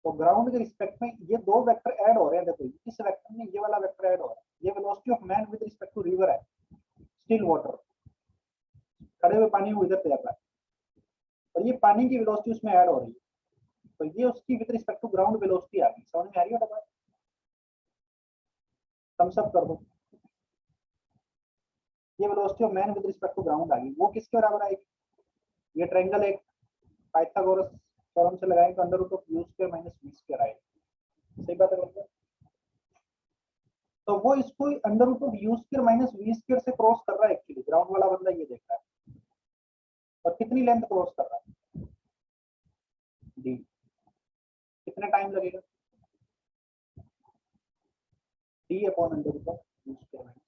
तो ग्राउंड के रिस्पेक्ट में ये दो वेक्टर ऐड हो रहे हैं। देखो इस वेक्टर में ये वाला वेक्टर ऐड हो रहा है, ये velocity of man with respect to river है, स्टिल वाटर, खड़े हुए पानी में इधर तैर रहा है, और ये पानी की वेलोसिटी उसमें ऐड हो रही है, तो ये उसकी with respect to ground velocity आ गई। समझ में आ रही है बात? थम्स अप कर दो। ये velocity of man with respect to ground आ गई, वो किसके बराबर आएगी? ये ट्रायंगल एक पाइथागोरस थ्योरम से लगाएंगे तो under root of u square minus v square आएगा। सही बात है बच्चों? तो वो इसको under root of u square minus v square से क्रॉस कर रहा है, एक्चुअली ग्राउंड वाला बंदा ये देख रहा है। और कितनी लेंथ क्रॉस कर रहा है? d। कितना टाइम लगेगा? d upon under root of u square minus.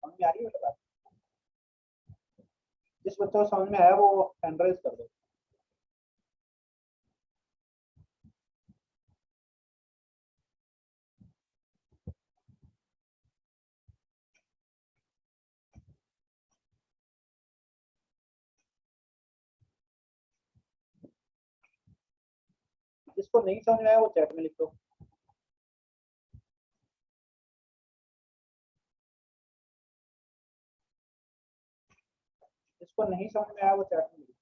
समझ में आ रही है बात? जिस बच्चे को समझ में आया वो हैंड रेज कर दो। जिसको नहीं समझ में आया वो चैट में लिख दो। जिसको नहीं समझ में आया वो चैट में लिख दो।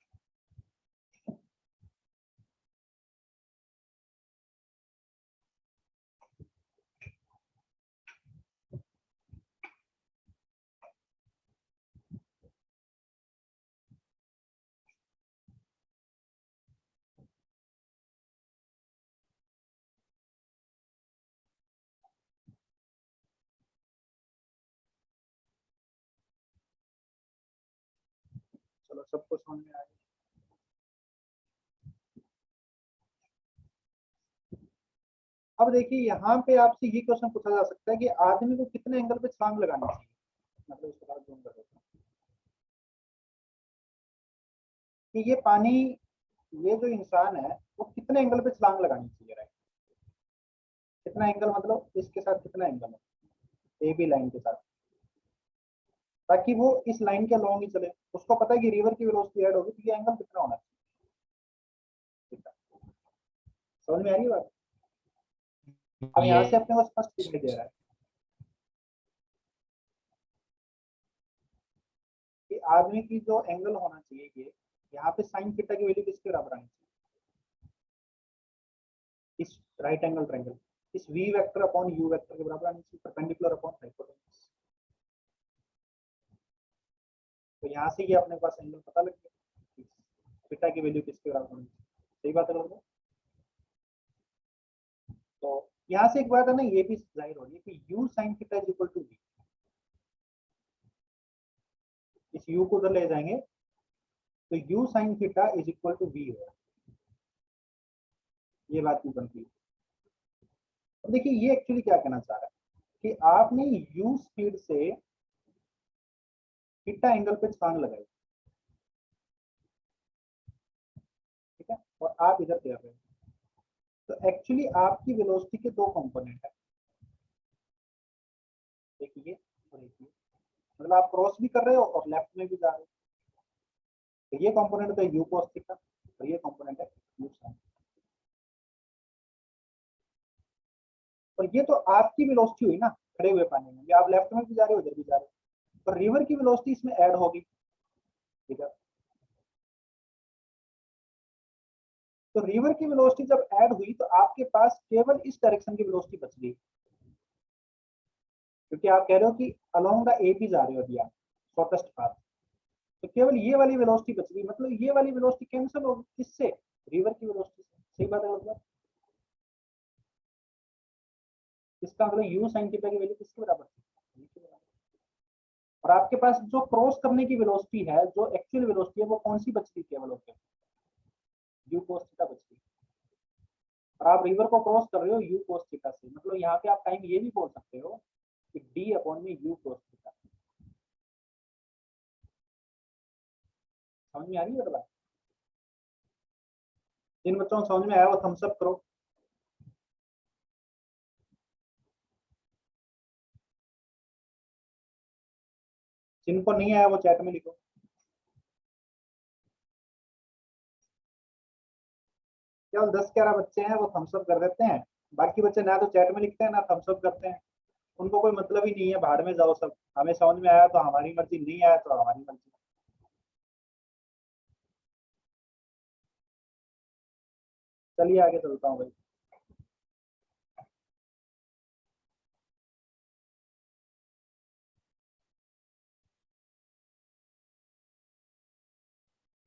चलो सबको समझ में आया। अब देखिए यहाँ पे आपसे ये क्वेश्चन पूछा जा सकता है कि आदमी को कितने एंगल पे छलांग लगानी चाहिए, मतलब इसके बाद जूम कर देता हूं। कि ये पानी, ये जो इंसान है वो कितने एंगल पे छलांग लगानी चाहिए, राइट। कितना एंगल मतलब इसके साथ कितना एंगल है, ए बी लाइन के साथ, ताकि वो इस लाइन के लॉन्ग ही चले। उसको पता है कि रिवर की वेलोसिटी ऐड होगी तो ये एंगल कितना होना चाहिए। समझ में आ रही है बात? अब यहाँ से अपने को स्पष्ट दिखाई दे रहा है कि आदमी की जो एंगल होना चाहिए, ये यहाँ पे साइन थीटा की वैल्यू किसके बराबर आनी चाहिए, इस राइट एंगल ट्रायंगल, इस v vector upon u vector के बराबर आनी चाहिए, परपेंडिकुलर अपॉन हाइपोटेन्यूज। तो यहाँ से ये अपने पास एंगल पता लग गया, थीटा की वैल्यू किसके बराबर होनी चाहिए। सही बात है लोगों? तो यहाँ से एक बात है ना, ये भी जाहिर हो रही है कि u sin theta is equal to v। इस u को उधर ले जाएंगे तो u sin theta is equal to v होगा। ये बात भी बनती है। अब देखिए ये एक्चुअली क्या कहना चाह रहा है कि आपने u स्पीड से थीटा एंगल पे छलांग लगाई, ठीक है, और आप इधर तैर रहे हैं, तो एक्चुअली आपकी वेलोसिटी के दो कंपोनेंट है, एक ये और एक ये। मतलब आप क्रॉस भी कर रहे हो और लेफ्ट में भी जा रहे हो। तो ये कंपोनेंट तो u cos थीटा और ये कंपोनेंट है u sin। और ये तो आपकी वेलोसिटी हुई ना खड़े हुए पानी में, ये आप लेफ्ट में भी जा रहे हो, उधर भी जा रहे हो, तो रिवर की वेलोसिटी इसमें ऐड होगी, ठीक है। तो रिवर की वेलोसिटी जब ऐड हुई तो आपके पास केवल इस डायरेक्शन की वेलोसिटी बच गई, क्योंकि आप कह रहे हो कि अलोंग द ए पी जा रहे हो अभी आप शॉर्टेस्ट पाथ, तो केवल ये वाली वेलोसिटी बच गई। मतलब ये वाली वेलोसिटी कैंसिल होगी किससे, रिवर की वेलोसिटी से। सही बात है मतलब? इसका मतलब u sin थीटा की वैल्यू किसके बराबर थी, v के बराबर। और आपके पास जो क्रॉस करने की वेलोसिटी है, जो एक्चुअल वेलोसिटी है, वो कौन सी बच रही केवल होकर, u cos थीटा बच रही। और आप रिवर को क्रॉस कर रहे हो u cos थीटा से, मतलब यहाँ पे आप टाइम ये भी बोल सकते हो कि d अपॉन में u cos थीटा। समझ में आ रही है बात? जिन बच्चों को समझ में आया वो थम्स अप करो। जिनको नहीं आया वो चैट में लिखो। केवल 10-11 बच्चे हैं वो थम्स अप कर देते हैं, बाकी बच्चे ना तो चैट में लिखते हैं ना थम्स अप करते हैं। उनको कोई मतलब ही नहीं है, बाहर में जाओ सब। हमें समझ में आया तो हमारी मर्जी, नहीं आया तो हमारी मर्जी। चलिए आगे चलता हूँ भाई।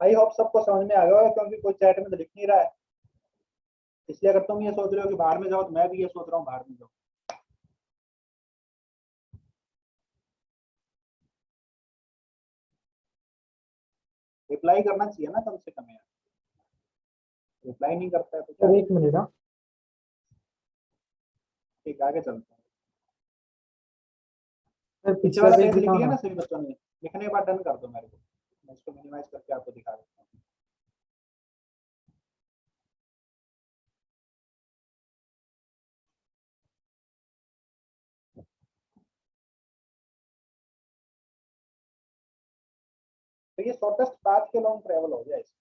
आई होप सबको समझ में आ गया होगा, क्योंकि कोई चैट में तो लिख नहीं रहा है। इसलिए अगर तुम ये सोच रहे हो कि बाहर में जाओ, तो मैं भी ये सोच रहा हूँ बाहर में जाओ। रिप्लाई करना चाहिए ना कम से कम यार, रिप्लाई नहीं करता है तो क्या। एक मिनट। ठीक, आगे चलते हैं। सर पीछे पिछला वाला पेज पेज लिख दिखाओ लिया ना। ना सभी बच्चों ने? लिखने के बाद डन कर दो मेरे को, मैं इसको मिनिमाइज करके आपको दिखा देता हूँ। तो ये शॉर्टेस्ट पाथ के लॉन्ग ट्रेवल हो गया इसमें।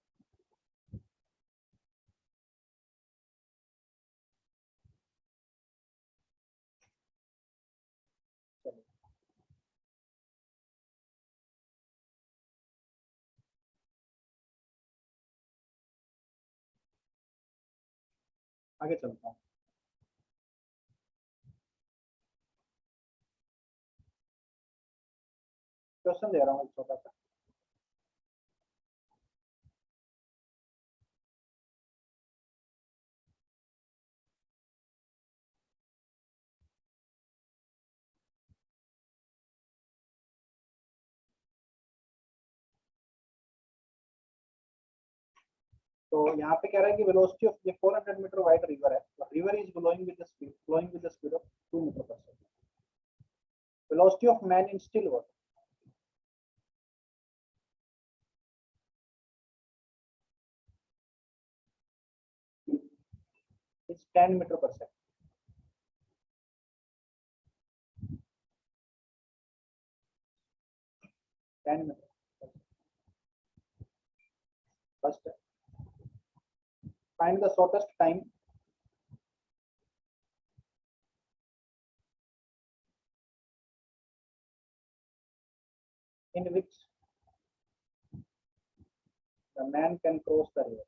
चलिए आगे चलता हूँ। क्वेश्चन दे रहा हूँ एक छोटा सा। तो यहाँ पे कह रहा है कि वेलोसिटी ऑफ ये 400 मीटर वाइड रिवर है, river is flowing with the speed of 2 metre पर second. Velocity of man in still water, is 10 meter per second. First, find the shortest time in which the man can cross the river.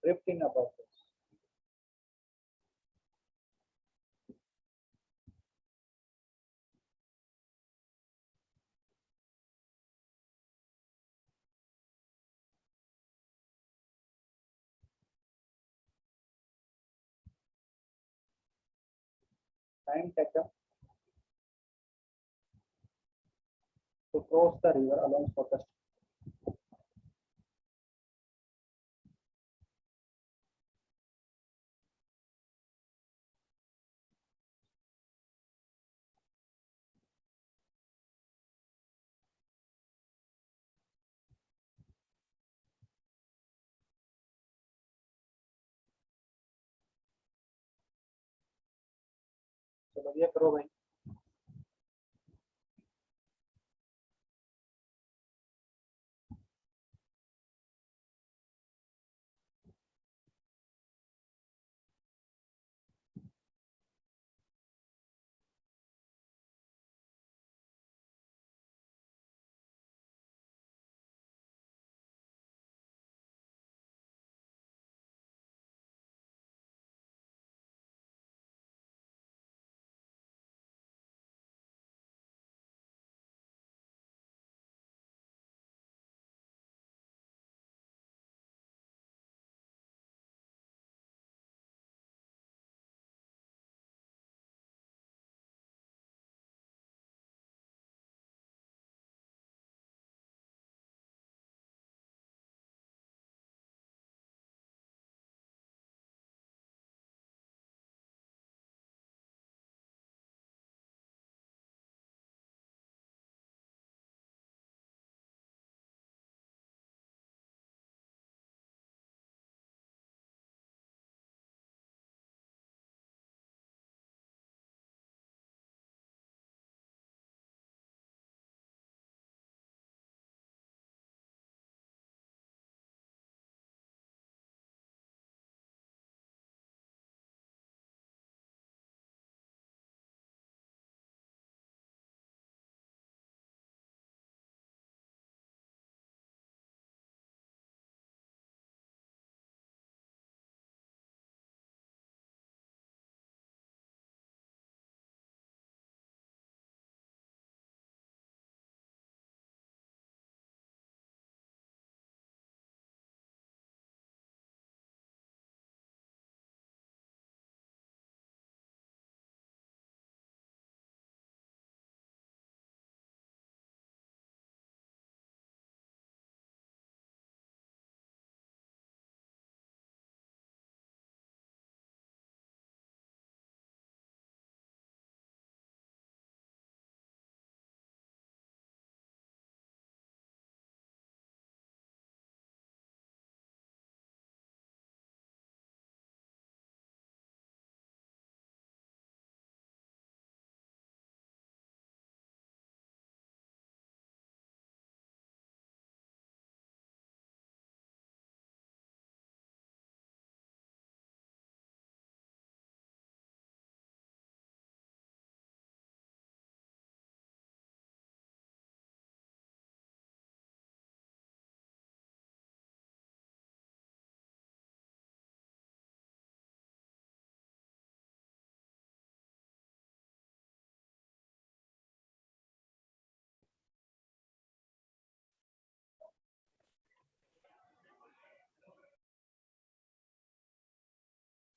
Drifting above this. Time taken to cross the river along shortest. चलो ये करो भाई.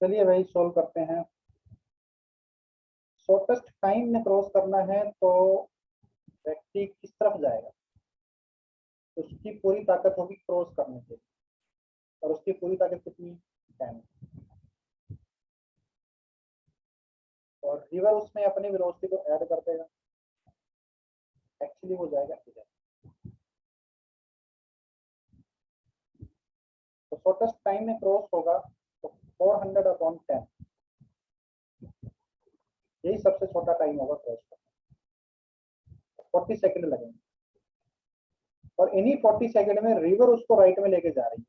चलिए भाई solve करते हैं. Shortest time में cross करना है तो व्यक्ति किस तरफ जाएगा, उसकी पूरी ताकत होगी क्रॉस करने के लिए, और उसकी पूरी ताकत कितनी 10, और रिवर उसमें अपनी वेलोसिटी को ऐड कर देगा, एक्चुअली हो जाएगा इधर। तो शॉर्टेस्ट टाइम में क्रॉस होगा तो 400/10, यही सबसे छोटा टाइम होगा क्रॉस का। 40 सेकंड लगेंगे और इन्हीं 40 सेकंड में रिवर उसको राइट में लेके जा रही है,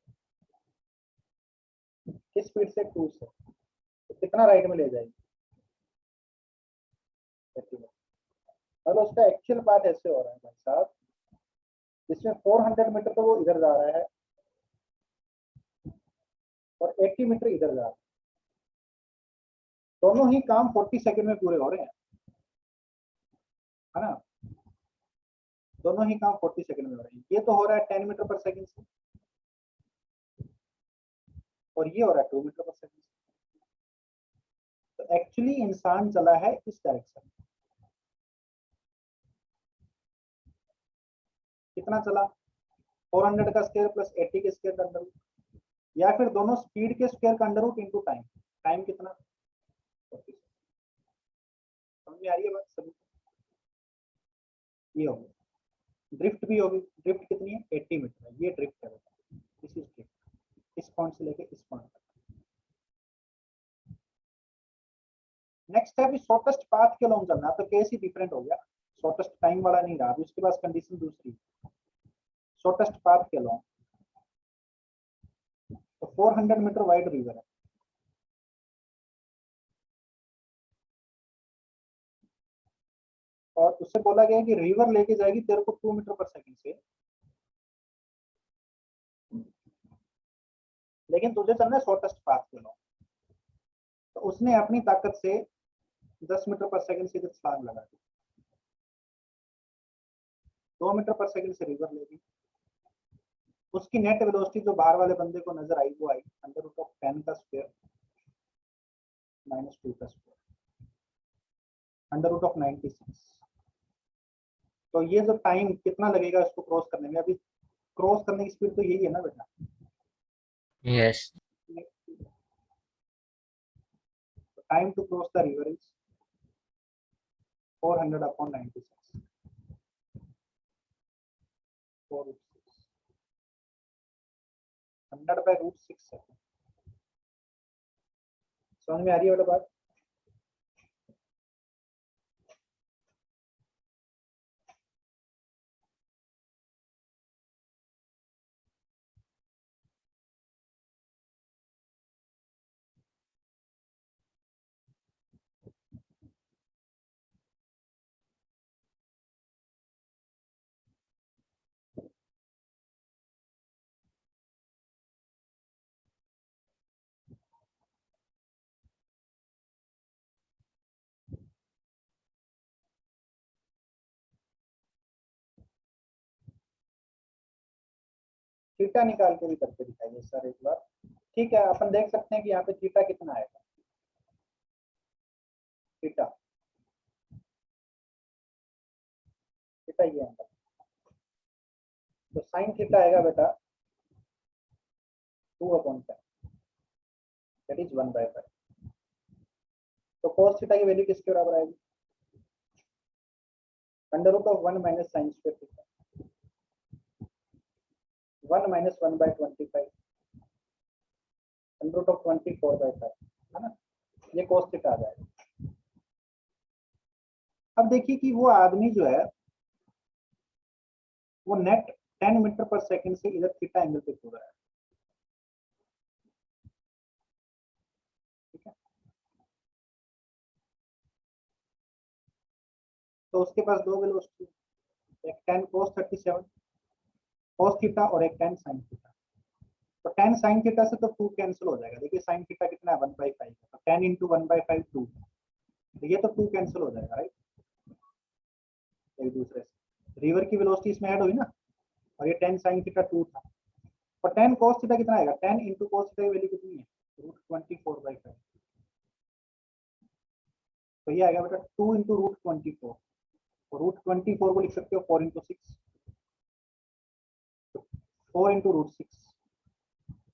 किस स्पीड से? 2 से। तो कितना राइट में ले जाएगी? 30। और उसका एक्चुअल पाथ ऐसे हो रहा है भाई साहब, इसमें 400 मीटर तो वो इधर जा रहा है और 80 मीटर इधर जा रहा है। दोनों ही काम 40 सेकंड में पूरे हो रहे हैं, है ना? दोनों ही काम 40 सेकंड में हो रहे हैं। ये तो हो रहा है 10 मीटर पर सेकंड से और ये हो रहा है 2 मीटर पर सेकंड से। तो एक्चुअली इंसान चला है इस डायरेक्शन में। कितना चला? 400 का स्क्वायर प्लस 80 के स्क्वायर का अंडर रूट, या फिर दोनों स्पीड के स्क्वायर का under root into time. Time कितना? 40। समझ में आ रही है बात सभी? ये होगी ड्रिफ्ट भी होगी। ड्रिफ्ट कितनी है? 80 मीटर है। ये ड्रिफ्ट है, दिस इज ड्रिफ्ट, इस पॉइंट से लेके इस पॉइंट तक। नेक्स्ट है अभी शॉर्टेस्ट पाथ के लॉन्ग चलना, तो केस ही डिफरेंट हो गया, शॉर्टेस्ट टाइम वाला नहीं रहा, अभी उसके पास कंडीशन दूसरी। शॉर्टेस्ट पाथ के लॉन्ग तो 400 मीटर वाइड रिवर है, और उससे बोला गया कि रिवर लेके जाएगी तेरे को 2 मीटर पर सेकंड से, लेकिन तुझे चलना है शॉर्टेस्ट पाथ के लॉन्ग। तो उसने अपनी ताकत से 10 मीटर पर सेकंड से इधर छलांग लगा दी, 2 मीटर पर सेकंड से रिवर लेगी। उसकी नेट वेलोसिटी जो बाहर वाले बंदे को नजर आई वो आई अंडर रूट ऑफ 10 का स्क्वायर माइनस 2 का स्क्वायर अंडर रूट ऑफ 96। तो ये जो टाइम कितना लगेगा इसको क्रॉस करने में, अभी क्रॉस करने की स्पीड तो यही है ना बेटा? Yes. Time to cross the river is 400/96, 100/√6 second. समझ में आ रही है बेटा बात? थीटा निकाल के भी करके दिखाइए सर एक बार। ठीक है, अपन देख सकते हैं कि यहाँ पे थीटा कितना आएगा। थीटा थीटा ये एंगल, तो साइन थीटा आएगा बेटा 2/10, दैट इज 1/5। तो cos थीटा की वैल्यू किसके बराबर आएगी? Under root of 1 minus sine square theta, 1 minus 1/25 under root of 24/5, है ना? ये cos थीटा आ जाएगा। अब देखिए कि वो आदमी जो है वो नेट 10 मीटर पर सेकंड से इधर थीटा एंगल पे घूम रहा है, ठीक है? तो उसके पास दो वेलोसिटी, एक 10 cos 37 cos थीटा और एक 10 sin थीटा। तो 10 sin थीटा से तो 2 कैंसिल हो जाएगा। देखिए sin थीटा कितना है? 1/5, तो 10 इंटू 1/5 2, तो ये तो 2 कैंसिल हो जाएगा, राइट? एक दूसरे से रिवर की वेलोसिटी इसमें ऐड हुई ना, और ये 10 sin थीटा 2 था, और 10 cos थीटा कितना आएगा? 10 इंटू cos थीटा की वैल्यू कितनी है? √24/5। तो ये आएगा बेटा 2 इंटू √24, और √24 को लिख सकते हो 4 इंटू 6, 4 इंटू √6।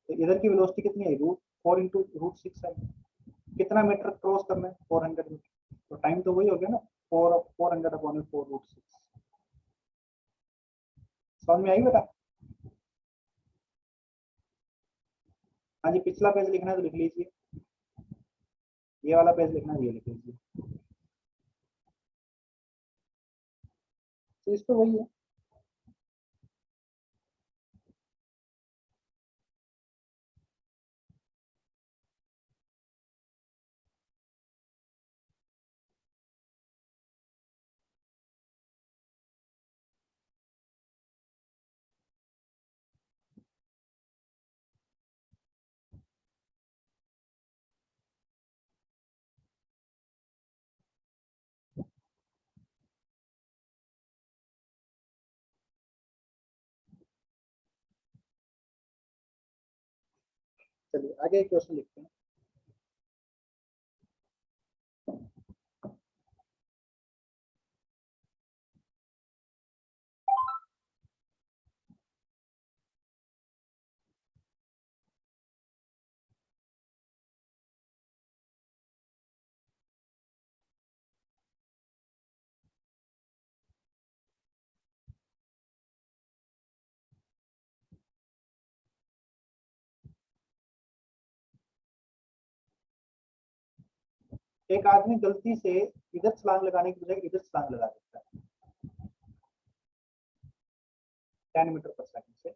तो इधर की वेलोसिटी कितनी है? 4 इंटू √6 है। कितना मीटर क्रॉस करना है? 400 मीटर। तो टाइम तो वही हो गया ना, 400/4√6। समझ में आई बेटा? हाँ जी, पिछला पेज लिखना है तो लिख लीजिए, ये वाला पेज लिखना है, ये लिख लीजिए। तो इस तो वही है। चलिए आगे एक क्वेश्चन लिखते हैं। एक आदमी गलती से इधर छलांग लगाने की बजाय इधर छलांग लगा देता है 10 मीटर पर सेकंड से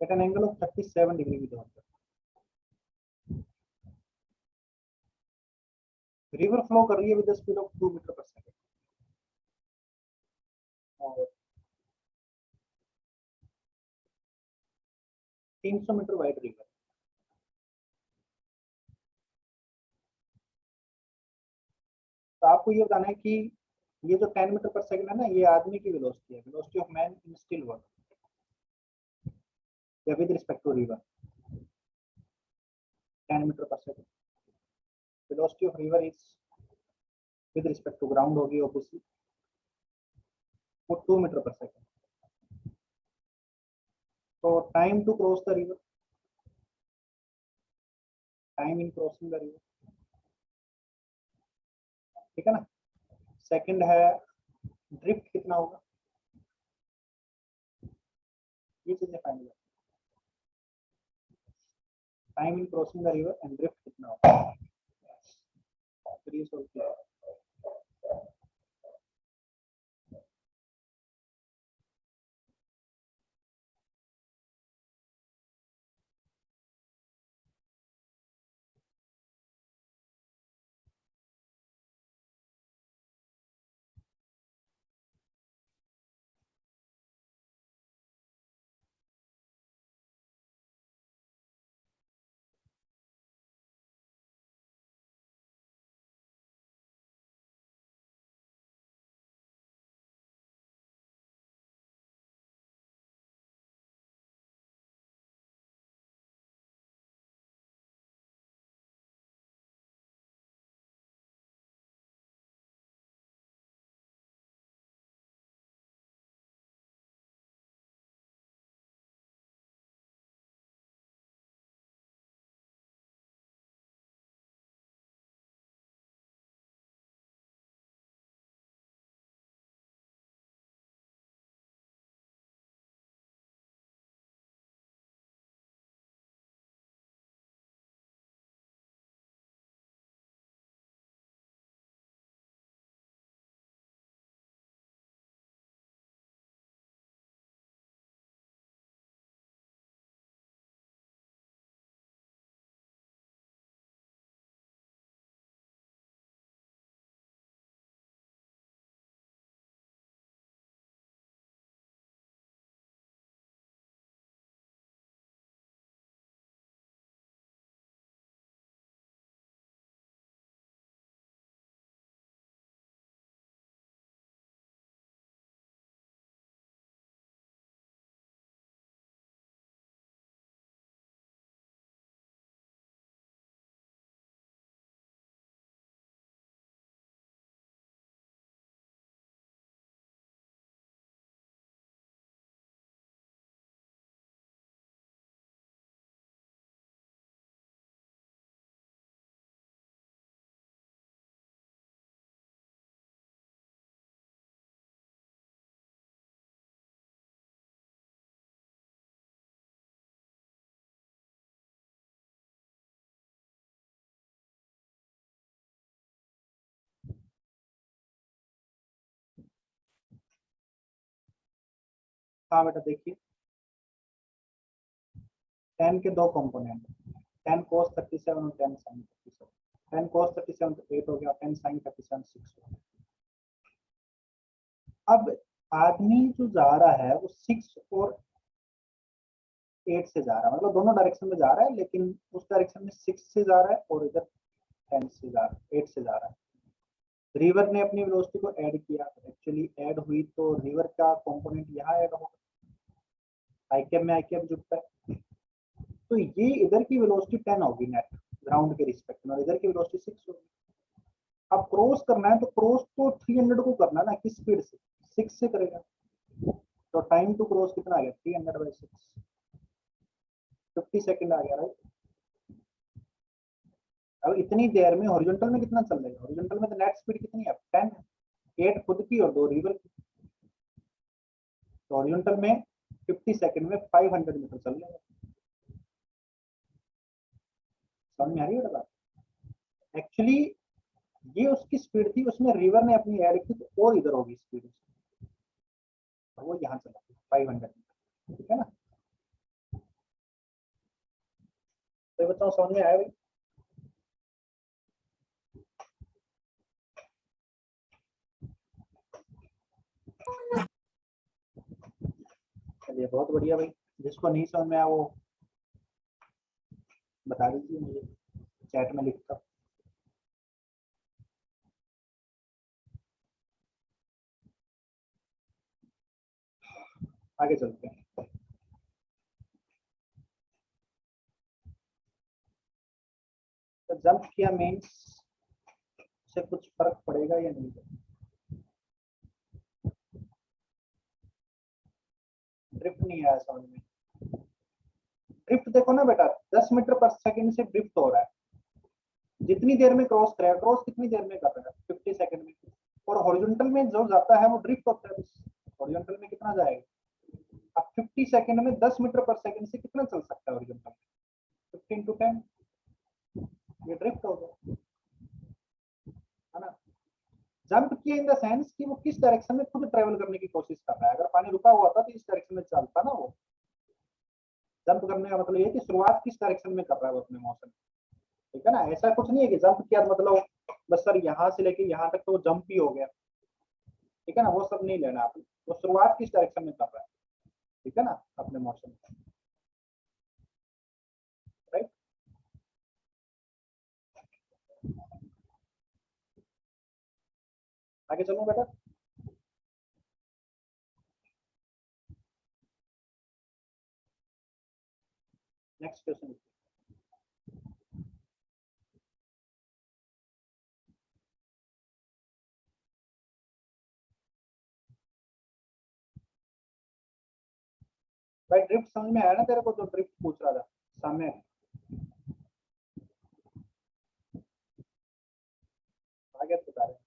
at an angle of 37 degree with होकर। रिवर फ्लो कर रही है विद स्पीड ऑफ 2 मीटर पर सेकंड और 300 मीटर वाइड रिवर। तो आपको ये बताना है कि ये जो 10 मीटर पर सेकंड है ना, ये आदमी की वेलोसिटी है, velocity of man in still water या with respect to river. 10 metre पर second, velocity of river is with respect to ground होगी ऑब्वियसली, वो 2 मीटर पर सेकंड। तो time to cross the river, time in crossing the river, ठीक है ना। Second है ड्रिफ्ट कितना होगा, ये चीजें फाइंड करें। Time in crossing the river and drift कितना होगा, फिर ये सॉल्व किया। हाँ बेटा देखिए, 10 के दो कंपोनेंट, 10 cos 37 और 10 sin 37। 10 cos 37 तो 8 हो गया, 10 sin 37 6 हो गया। अब आदमी जो जा रहा है वो 6 और 8 से जा रहा है, मतलब दोनों डायरेक्शन में जा रहा है, लेकिन उस डायरेक्शन में 6 से जा रहा है और इधर 10 से जा रहा है, 8 से जा रहा है। रिवर ने अपनी वेलोसिटी को ऐड किया, एक्चुअली ऐड हुई तो रिवर का कंपोनेंट यहाँ ऐड होगा, आई कैप में आई कैप जुड़ता है, तो ये इधर की वेलोसिटी 10 होगी नेट ग्राउंड के रिस्पेक्ट में, और इधर की वेलोसिटी 6 होगी। अब क्रॉस करना है तो क्रॉस तो 300 को करना है ना, किस स्पीड से, 6 से करेगा, तो टाइम टू क्रॉस कितना आ गया, 300/6, 50 सेकंड आ गया, राइट। अब इतनी देर में हॉरिजॉन्टल में कितना चल रहा है, हॉरिजॉन्टल में तो नेट स्पीड कितनी है, 10, 8 खुद की और 2 रिवर की, तो हॉरिजॉन्टल में 50 सेकंड में 500 मीटर चल रहा है। समझ में आ रही है बात। एक्चुअली ये उसकी स्पीड थी, उसमें रिवर ने अपनी ऐड की तो और इधर होगी स्पीड, वो यहाँ चला 500 मीटर, ठीक है ना। तो बच्चों समझ में आया भाई। चलिए बहुत बढ़िया भाई, जिसको नहीं समझ में आया वो बता दीजिए मुझे चैट में लिखकर। आगे चलते हैं। तो जंप किया मीन्स से कुछ फर्क पड़ेगा या नहीं, ड्रिफ्ट नहीं आया समझ में। ड्रिफ्ट देखो ना बेटा, 10 मीटर पर सेकंड से ड्रिफ्ट हो रहा है, जितनी देर में क्रॉस करेगा, क्रॉस कितनी देर में कर रहा है, 50 सेकंड में, और हॉरिजॉन्टल में जो जाता है वो ड्रिफ्ट होता है, हॉरिजॉन्टल में कितना जाएगा। अब 50 सेकंड में 10 मीटर पर सेकंड से कितना चल सकता है हॉरिजॉन्टल में, 15 to 10, ये ड्रिफ्ट हो गया, है ना। जंप किया इन द सेंस कि वो किस डायरेक्शन में खुद ट्रेवल करने की कोशिश कर रहा है, अगर पानी रुका हुआ था तो इस डायरेक्शन में चलता ना वो। जंप करने का मतलब ये है कि शुरुआत किस डायरेक्शन में कर रहा है वो अपने मोशन, ठीक है ना। ऐसा कुछ नहीं है कि जंप किया मतलब बस सर यहाँ से लेके यहाँ तक तो वो जंप ही हो गया, ठीक है ना, वो सब नहीं लेना आपने, वो शुरुआत किस डायरेक्शन में कर रहा है, ठीक है ना, अपने मोशन, राइट। आगे चलो बेटा। Next question. भाई ड्रिफ्ट समझ में आया ना तेरे को, तो ड्रिफ्ट पूछ रहा था सामने, आगे बता रहे।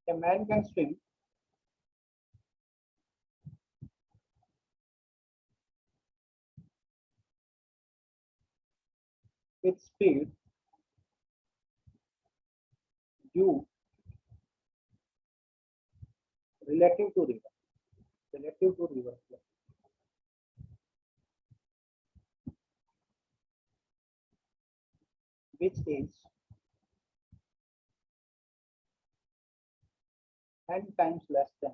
A man can swim with speed u relative to river, relative to river flow, which is 10 times less than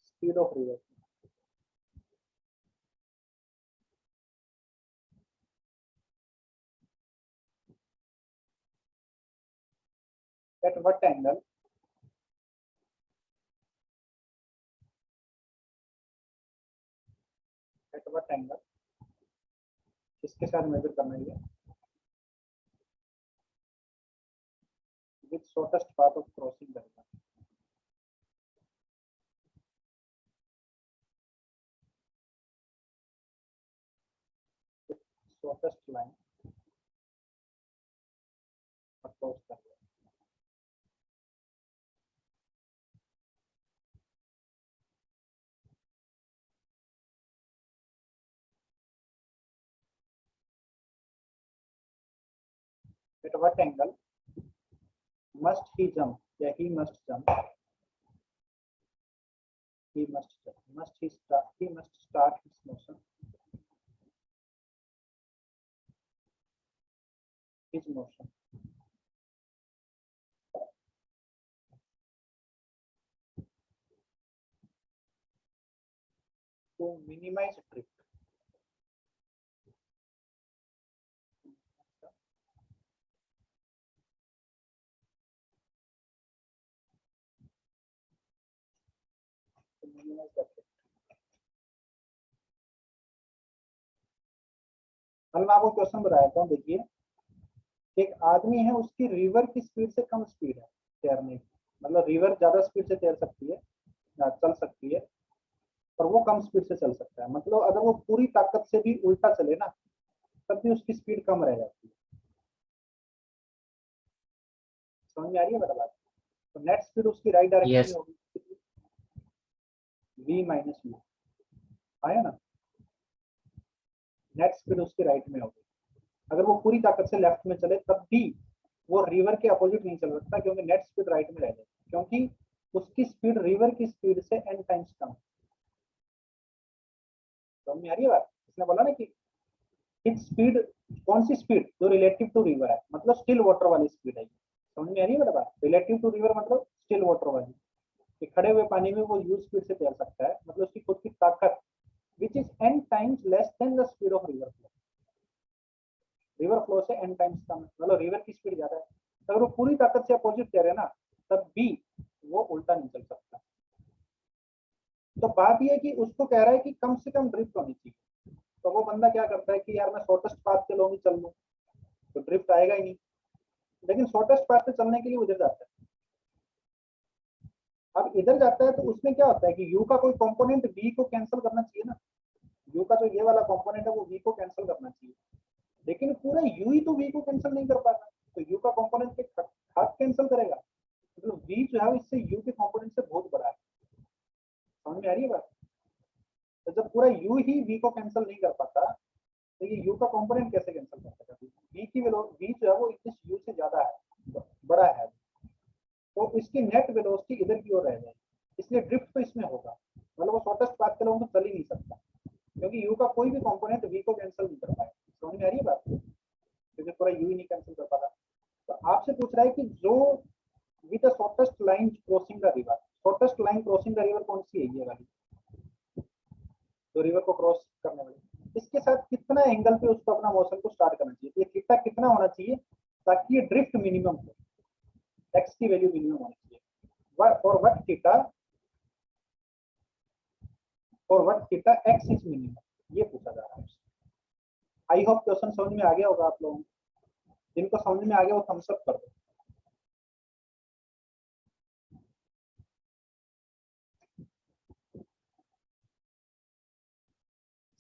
speed of river. At what angle at what angle इसके साथ मेजर करना है, with shortest path of crossing the river, with shortest line across the river. At what angle must he jump या he must jump, he must start his motion, to minimize drift. To minimize the drift. अब मैं आपको question बताता हूँ, देखिए एक आदमी है, उसकी रिवर की स्पीड से कम स्पीड है तैरने की, मतलब रिवर ज्यादा स्पीड से तैर सकती है या चल सकती है, और वो कम स्पीड से चल सकता है। मतलब अगर वो पूरी ताकत से भी उल्टा चले ना, तब भी उसकी स्पीड कम रह जाती है। समझ में आ रही है मेरा बात? तो नेट स्पीड उसकी राइट डायरेक्शन Yes. में होगी, v माइनस u, आया ना? नेट स्पीड उसकी राइट में होगी। अगर वो पूरी ताकत से लेफ्ट में चले तब भी वो रिवर के अपोजिट नहीं चल सकता, क्योंकि नेट स्पीड राइट में रह जाएगी, क्योंकि उसकी स्पीड रिवर की स्पीड से n टाइम्स कम है। समझ में आ रही है बात? इसने बोला ना कि इस स्पीड, कौन सी स्पीड? जो रिलेटिव टू रिवर है, मतलब स्टिल वाटर वाली स्पीड है। समझ में आ रही है मेरा बात? रिलेटिव टू रिवर मतलब स्टिल वाटर वाली, कि खड़े हुए पानी में वो u स्पीड से तैर सकता है, मतलब उसकी खुद की ताकत which is n times less than the speed of river flow. River flow से n टाइम्स कम, मतलब रिवर की स्पीड ज्यादा है। अगर वो पूरी ताकत से अपोजिट तैरे ना, तब भी वो उल्टा नहीं चल सकता। तो बात ये है कि उसको कह रहा है कि कम से कम ड्रिफ्ट होनी चाहिए। तो वो बंदा क्या करता है कि यार मैं शॉर्टेस्ट पाथ के लोग ही चल लूं, तो ड्रिफ्ट आएगा ही नहीं। लेकिन शॉर्टेस्ट पाथ पे चलने के लिए उधर जाता है। अब इधर जाता है तो उसमें क्या होता है कि u का कोई कंपोनेंट v को कैंसिल करना चाहिए ना। u का जो ये वाला कंपोनेंट है वो v को कैंसिल करना चाहिए, लेकिन पूरा u ही तो v को कैंसिल नहीं कर पाता। तो u का कंपोनेंट के हाथ कैंसिल करेगा, मतलब v जो है इससे u के कंपोनेंट से बहुत बड़ा है। समझ में आ रही है बात? तो जब पूरा u ही v को कैंसिल नहीं कर पाता, तो ये u का कंपोनेंट कैसे कैंसिल कर सकता है? v की v जो है वो इस u से ज्यादा है, बड़ा है, तो इसकी नेट वेलोसिटी इधर की ओर रह जाएगी, इसलिए ड्रिफ्ट तो इसमें होगा। मतलब वो शॉर्टेस्ट पाथ के लोगों को चल ही नहीं सकता, क्योंकि u का कोई भी कंपोनेंट v को कैंसिल नहीं कर पाएगा। समझ में आ रही है बात? क्योंकि पूरा u ही नहीं कैंसिल कर पाता। तो आपसे पूछ रहा है कि जो with the shortest line crossing the river, shortest line crossing the river कौन सी है? ये वाली, जो रिवर को क्रॉस करने वाली, इसके साथ कितना एंगल पे उसको अपना मोशन को स्टार्ट करना चाहिए? ये थीटा कितना होना चाहिए ताकि ये ड्रिफ्ट मिनिमम हो, x की वैल्यू मिनिमम होनी चाहिए। और what theta x is minimum, ये पूछा जा रहा है। आई होप क्वेश्चन समझ में आ गया होगा आप लोगों को। जिनको समझ में आ गया वो थम्स अप कर दो।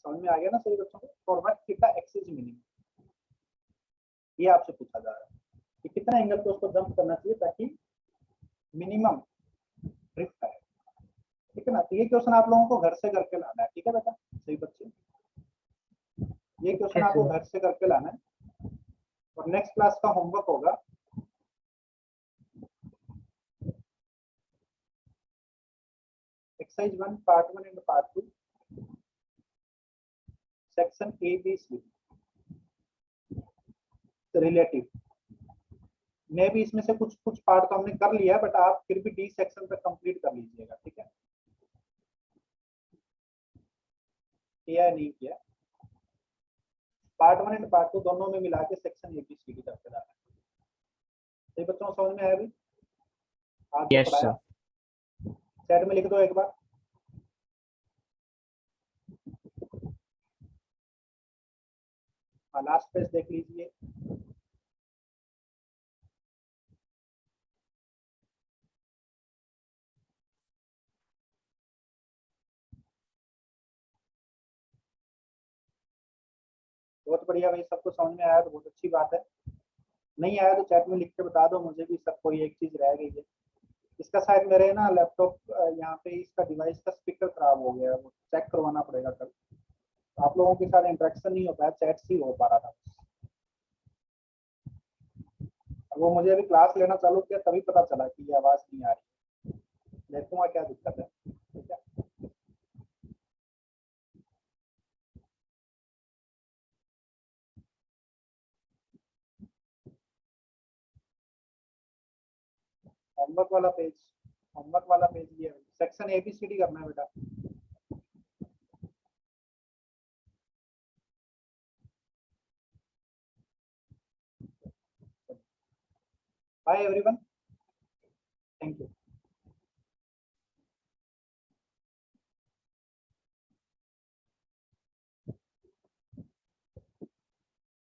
समझ में आ गया ना सभी बच्चों को? और what theta x is minimum, ये आपसे पूछा जा रहा है कि कितना एंगल पे उसको जंप करना चाहिए ताकि मिनिमम ड्रिफ्ट आए। ठीक है ना? तो ये क्वेश्चन आप लोगों को घर से करके लाना है। ठीक है बेटा सही बच्चे, ये क्वेश्चन आपको घर से करके लाना है। और नेक्स्ट क्लास का होमवर्क होगा exercise 1 part 1 and part 2 section A B C relative. मैं भी इसमें से कुछ पार्ट तो हमने कर लिया है, बट आप फिर भी डी सेक्शन तक कंप्लीट कर लीजिएगा। ठीक है? किया नहीं किया? पार्ट 1 एंड पार्ट 2 दोनों में मिला के section A B C D करके डाला है। सही बच्चों समझ में आया? अभी आज जो Yes, पढ़ाया sir. चैट में लिख दो एक बार। लास्ट पेज देख लीजिए। बहुत बढ़िया भाई, सबको समझ में आया तो बहुत अच्छी बात है। नहीं आया तो चैट में लिख के बता दो मुझे भी, सब कोई एक चीज रह गई है। इसका शायद मेरे ना लैपटॉप यहाँ पे इसका डिवाइस का स्पीकर खराब हो गया है, वो चेक करवाना पड़ेगा कल। आप लोगों के साथ इंटरेक्शन नहीं हो पाया, चैट से ही हो पा रहा था। वो मुझे अभी क्लास लेना चालू किया तभी पता चला कि ये आवाज नहीं आ रही। देखूंगा क्या दिक्कत है, ठीक है। होमवर्क वाला पेज ये सेक्शन ABCD करना है बेटा। Bye everyone, thank you.